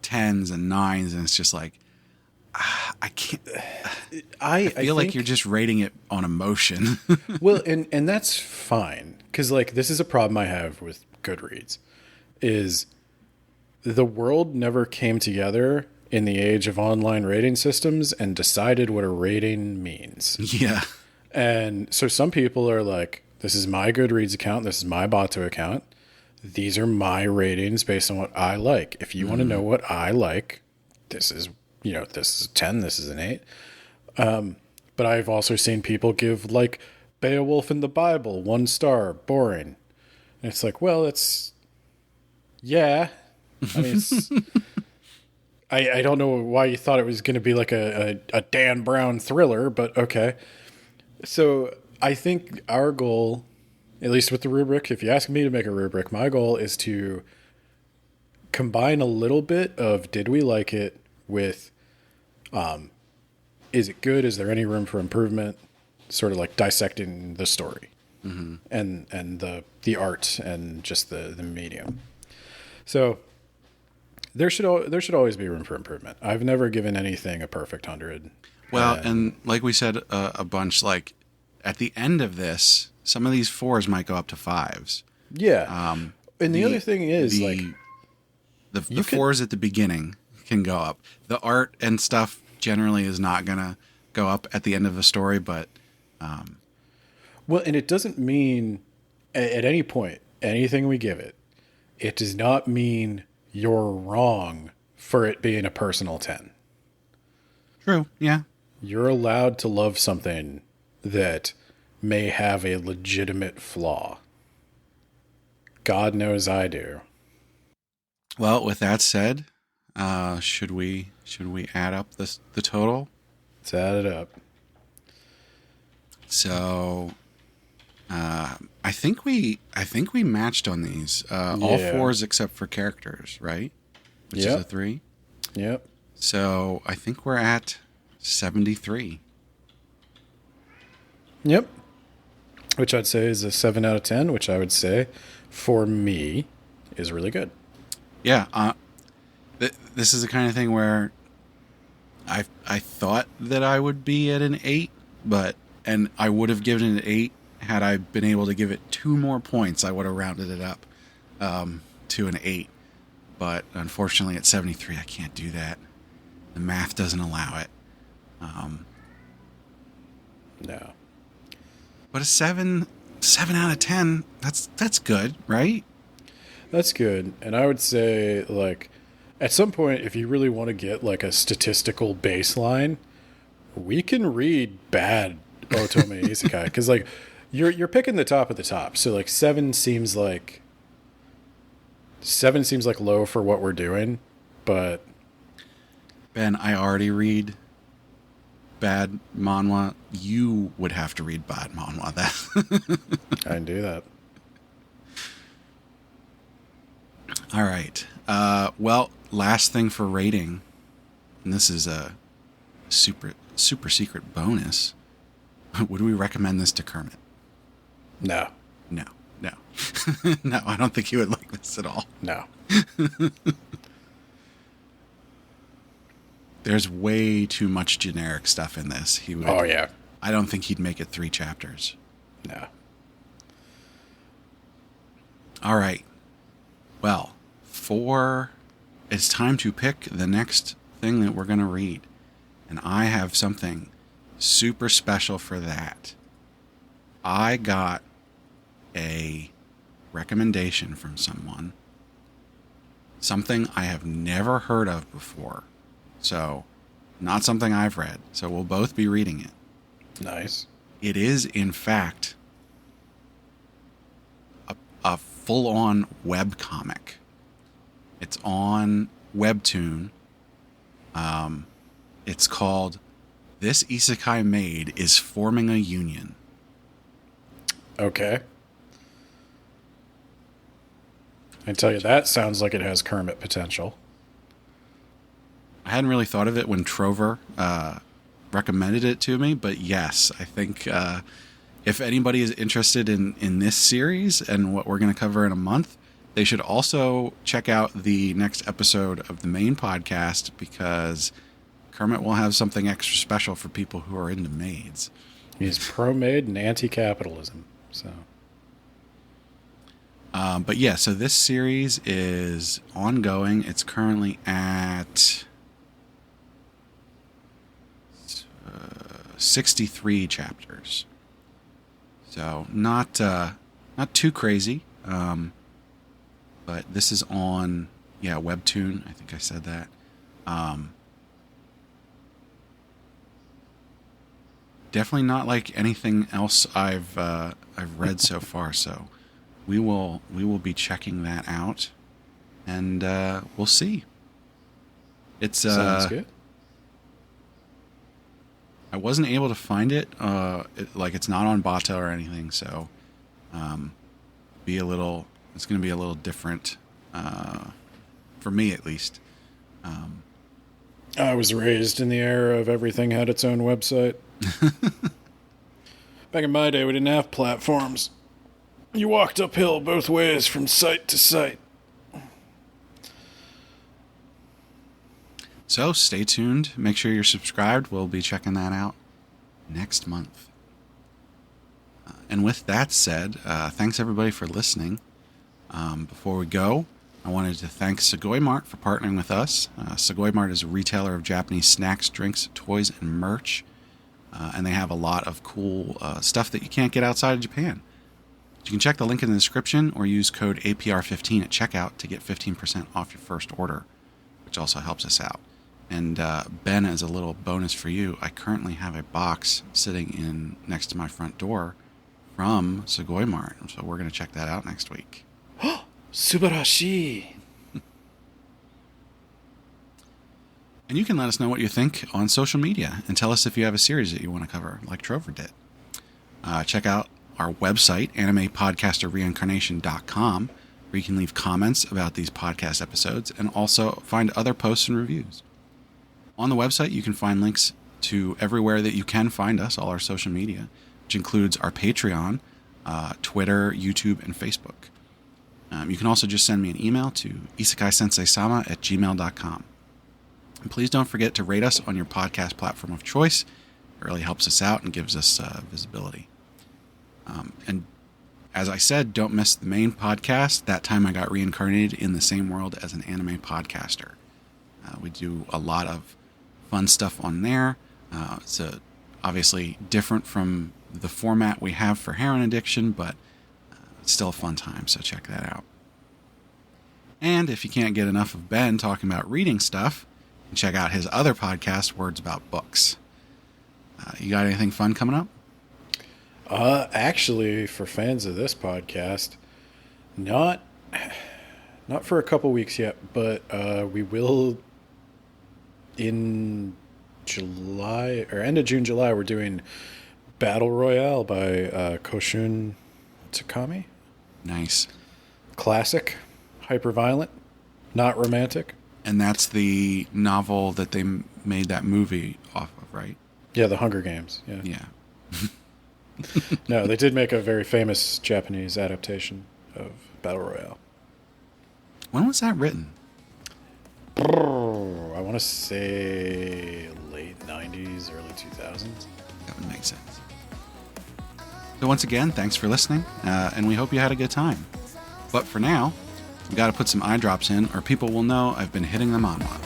10s and 9s, and it's just like I can't. I feel like you're just rating it on emotion. Well, and that's fine, because like this is a problem I have with Goodreads, is the world never came together in the age of online rating systems and decided what a rating means. Yeah. And so some people are like, this is my Goodreads account, this is my Bato account. These are my ratings based on what I like. If you want to know what I like, this is, this is a 10, this is an 8. But I've also seen people give like Beowulf in the Bible 1 star, boring. And it's like, well, it's, yeah. I mean, it's, I don't know why you thought it was going to be like a Dan Brown thriller, but okay. So I think our goal, at least with the rubric, if you ask me to make a rubric, my goal is to combine a little bit of did we like it with is it good? Is there any room for improvement? Sort of like dissecting the story and the art and just the medium. So there should always be room for improvement. I've never given anything a perfect 100. Well, and like we said a bunch, like at the end of this, some of these 4s might go up to 5s. Yeah. And the other thing is the 4s at the beginning can go up. The art and stuff generally is not going to go up at the end of a story, but well, and it doesn't mean at any point anything we give it, it does not mean you're wrong for it being a personal 10. True. Yeah. You're allowed to love something that may have a legitimate flaw. God knows I do. Well, with that said, should we add up the total? Let's add it up. So, I think we matched on these. All 4s except for characters, right? Which is a 3. Yep. So I think we're at 73. Yep. Which I'd say is a 7 out of 10, which I would say, for me, is really good. Yeah. This is the kind of thing where I thought that I would be at an 8, and I would have given it an 8 had I been able to give it 2 more points. I would have rounded it up to an 8. But unfortunately, at 73, I can't do that. The math doesn't allow it. No. But a 7 out of 10, that's good, right? That's good. And I would say, like, at some point, if you really want to get, like, a statistical baseline, we can read bad Otome Isekai. Because, like, you're picking the top of the top. So, like, 7 seems like low for what we're doing. But Ben, I already read bad manhwa. You would have to read bad manhwa. I can do that. All right. Well, last thing for rating, and this is a super secret bonus. Would we recommend this to Kermit? No. No. No, I don't think he would like this at all. No. There's way too much generic stuff in this. He would. Oh, yeah. I don't think he'd make it 3 chapters. No. All right. Well, it's time to pick the next thing that we're going to read. And I have something super special for that. I got a recommendation from someone. Something I have never heard of before. So, not something I've read. So we'll both be reading it. Nice. It is, in fact, a full-on webcomic. It's on Webtoon. It's called This Isekai Maid is Forming a Union. Okay. I tell you, that sounds like it has Kermit potential. I hadn't really thought of it when Trover recommended it to me, but yes, I think if anybody is interested in this series and what we're going to cover in a month, they should also check out the next episode of the main podcast, because Kermit will have something extra special for people who are into maids. He's pro-maid and anti-capitalism. So, but yeah, so this series is ongoing. It's currently at 63 chapters. So not too crazy. But this is on Webtoon. I think I said that. Definitely not like anything else I've read so far. So we will be checking that out, and we'll see. It's sounds good. I wasn't able to find it. It's not on Bata or anything. So it's going to be a little different for me, at least. I was raised in the era of everything had its own website. Back in my day, we didn't have platforms. You walked uphill both ways from site to site. So stay tuned. Make sure you're subscribed. We'll be checking that out next month. And with that said, thanks everybody for listening. Before we go, I wanted to thank Sugoi Mart for partnering with us. Sugoi Mart is a retailer of Japanese snacks, drinks, toys, and merch. And they have a lot of cool stuff that you can't get outside of Japan. You can check the link in the description or use code APR15 at checkout to get 15% off your first order, which also helps us out. And Ben, as a little bonus for you, I currently have a box sitting next to my front door from Sugoi Mart. So we're going to check that out next week. Subarashi. And you can let us know what you think on social media and tell us if you have a series that you want to cover, like Trover did. Check out our website, animepodcasterreincarnation.com, where you can leave comments about these podcast episodes and also find other posts and reviews. On the website, you can find links to everywhere that you can find us, all our social media, which includes our Patreon, Twitter, YouTube, and Facebook. You can also just send me an email to isekaisenseisama@gmail.com. And please don't forget to rate us on your podcast platform of choice. It really helps us out and gives us visibility. And as I said, don't miss the main podcast. That time I got reincarnated in the same world as an anime podcaster. We do a lot of fun stuff on there. It's obviously different from the format we have for Heroine Addiction, but it's still a fun time, so check that out. And if you can't get enough of Ben talking about reading stuff, check out his other podcast, Words About Books. You got anything fun coming up? Actually, for fans of this podcast, not for a couple weeks yet, but we will in July or end of June, July. We're doing Battle Royale by Koshun Tsukami. Nice. Classic, hyper-violent, not romantic. And that's the novel that they made that movie off of, right? Yeah, The Hunger Games. Yeah. Yeah. No, they did make a very famous Japanese adaptation of Battle Royale. When was that written? I want to say late 90s, early 2000s. That would make sense. So once again, thanks for listening, and we hope you had a good time. But for now, we got to put some eye drops in, or people will know I've been hitting them on one.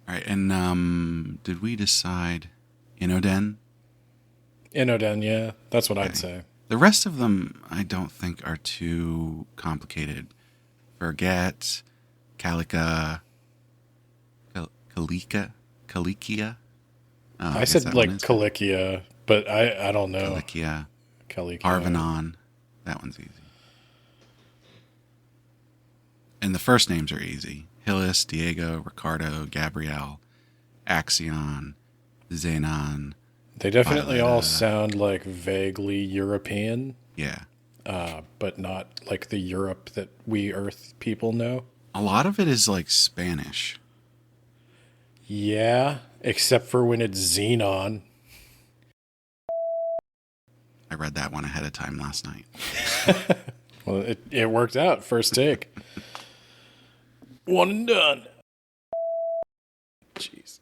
All right, and did we decide Inoden? Inoden, yeah, that's what I'd say. The rest of them, I don't think, are too complicated. Forget, Calica, Calicia. I said like Calicia, but I don't know. Calicia. Calicia. Arvanon. That one's easy. And the first names are easy. Hillis, Diego, Ricardo, Gabrielle, Axion, Zenon. They definitely all sound like vaguely European. Yeah. But not like the Europe that we Earth people know. A lot of it is like Spanish. Yeah, except for when it's Xenon. I read that one ahead of time last night. Well, it worked out. First take. One and done. Jeez.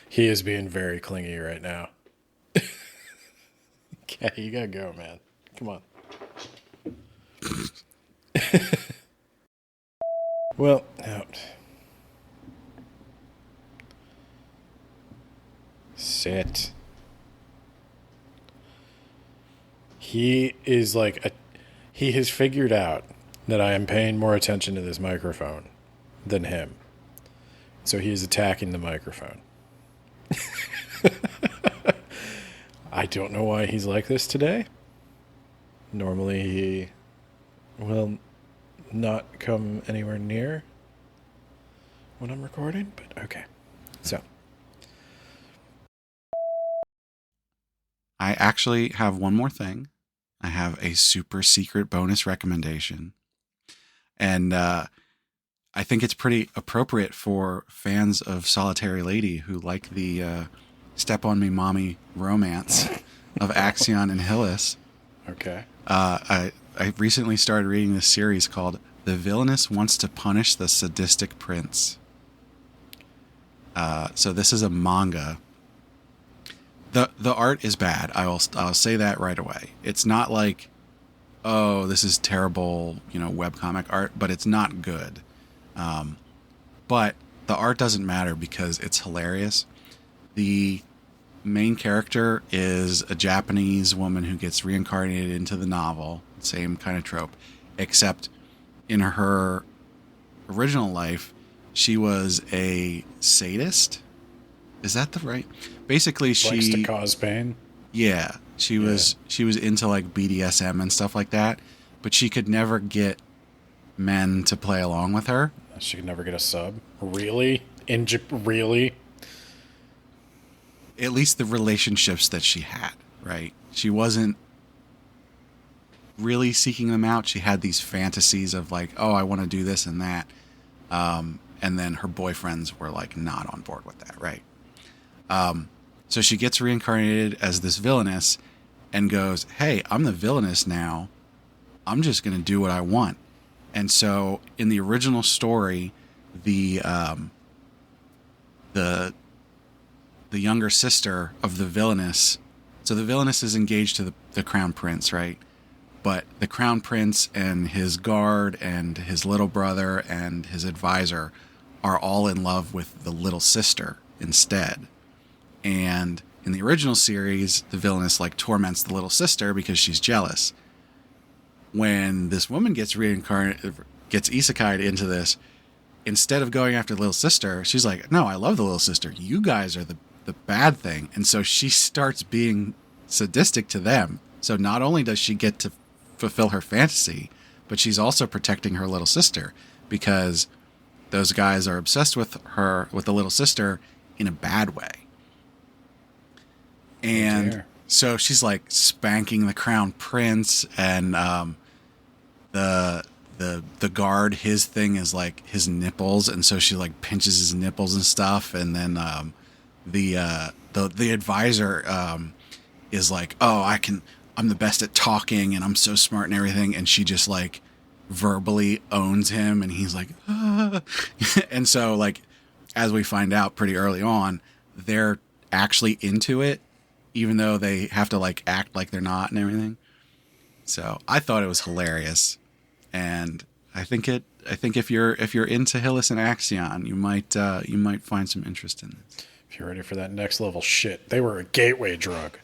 He is being very clingy right now. Okay, you gotta go, man. Come on. Well, out. Sit. He is like he has figured out that I am paying more attention to this microphone than him. So he is attacking the microphone. I don't know why he's like this today. Normally he will not come anywhere near when I'm recording, but okay. So. I actually have one more thing. I have a super secret bonus recommendation. And I think it's pretty appropriate for fans of Solitary Lady who like the Step on Me Mommy romance of Axion and Hillis. Okay. I recently started reading this series called The Villainess Wants to Punish the Sadistic Prince. So this is a manga. The art is bad. I'll say that right away. It's not like, oh, this is terrible, webcomic art, but it's not good. But the art doesn't matter because it's hilarious. The main character is a Japanese woman who gets reincarnated into the novel. Same kind of trope, except in her original life, she was a sadist. Is that the right? Basically, she likes to cause pain. Yeah, she was into like BDSM and stuff like that, but she could never get men to play along with her. She could never get a sub. Really? Really? At least the relationships that she had, right? She wasn't really seeking them out. She had these fantasies of like, oh, I want to do this and that. And then her boyfriends were like not on board with that, right? So she gets reincarnated as this villainess and goes, hey, I'm the villainess now. I'm just going to do what I want. And so in the original story, the younger sister of the villainess, so the villainess is engaged to the crown prince, right? But the crown prince and his guard and his little brother and his advisor are all in love with the little sister instead. And in the original series, the villainess like torments the little sister because she's jealous. When this woman gets reincarnated, gets isekai'd into this, instead of going after the little sister, she's like, no, I love the little sister. You guys are the bad thing. And so she starts being sadistic to them. So not only does she get to fulfill her fantasy, but she's also protecting her little sister because those guys are obsessed with her, with the little sister, in a bad way. And so she's like spanking the crown prince, and the guard, his thing is like his nipples, and so she like pinches his nipples and stuff. And then the advisor is like, oh, I'm the best at talking and I'm so smart and everything, and she just like verbally owns him, and he's like, ah. And so like as we find out pretty early on, they're actually into it, even though they have to like act like they're not and everything. So I thought it was hilarious, and I think if you're into Hylas and Axion, you might find some interest in this. If you're ready for that next level shit, they were a gateway drug.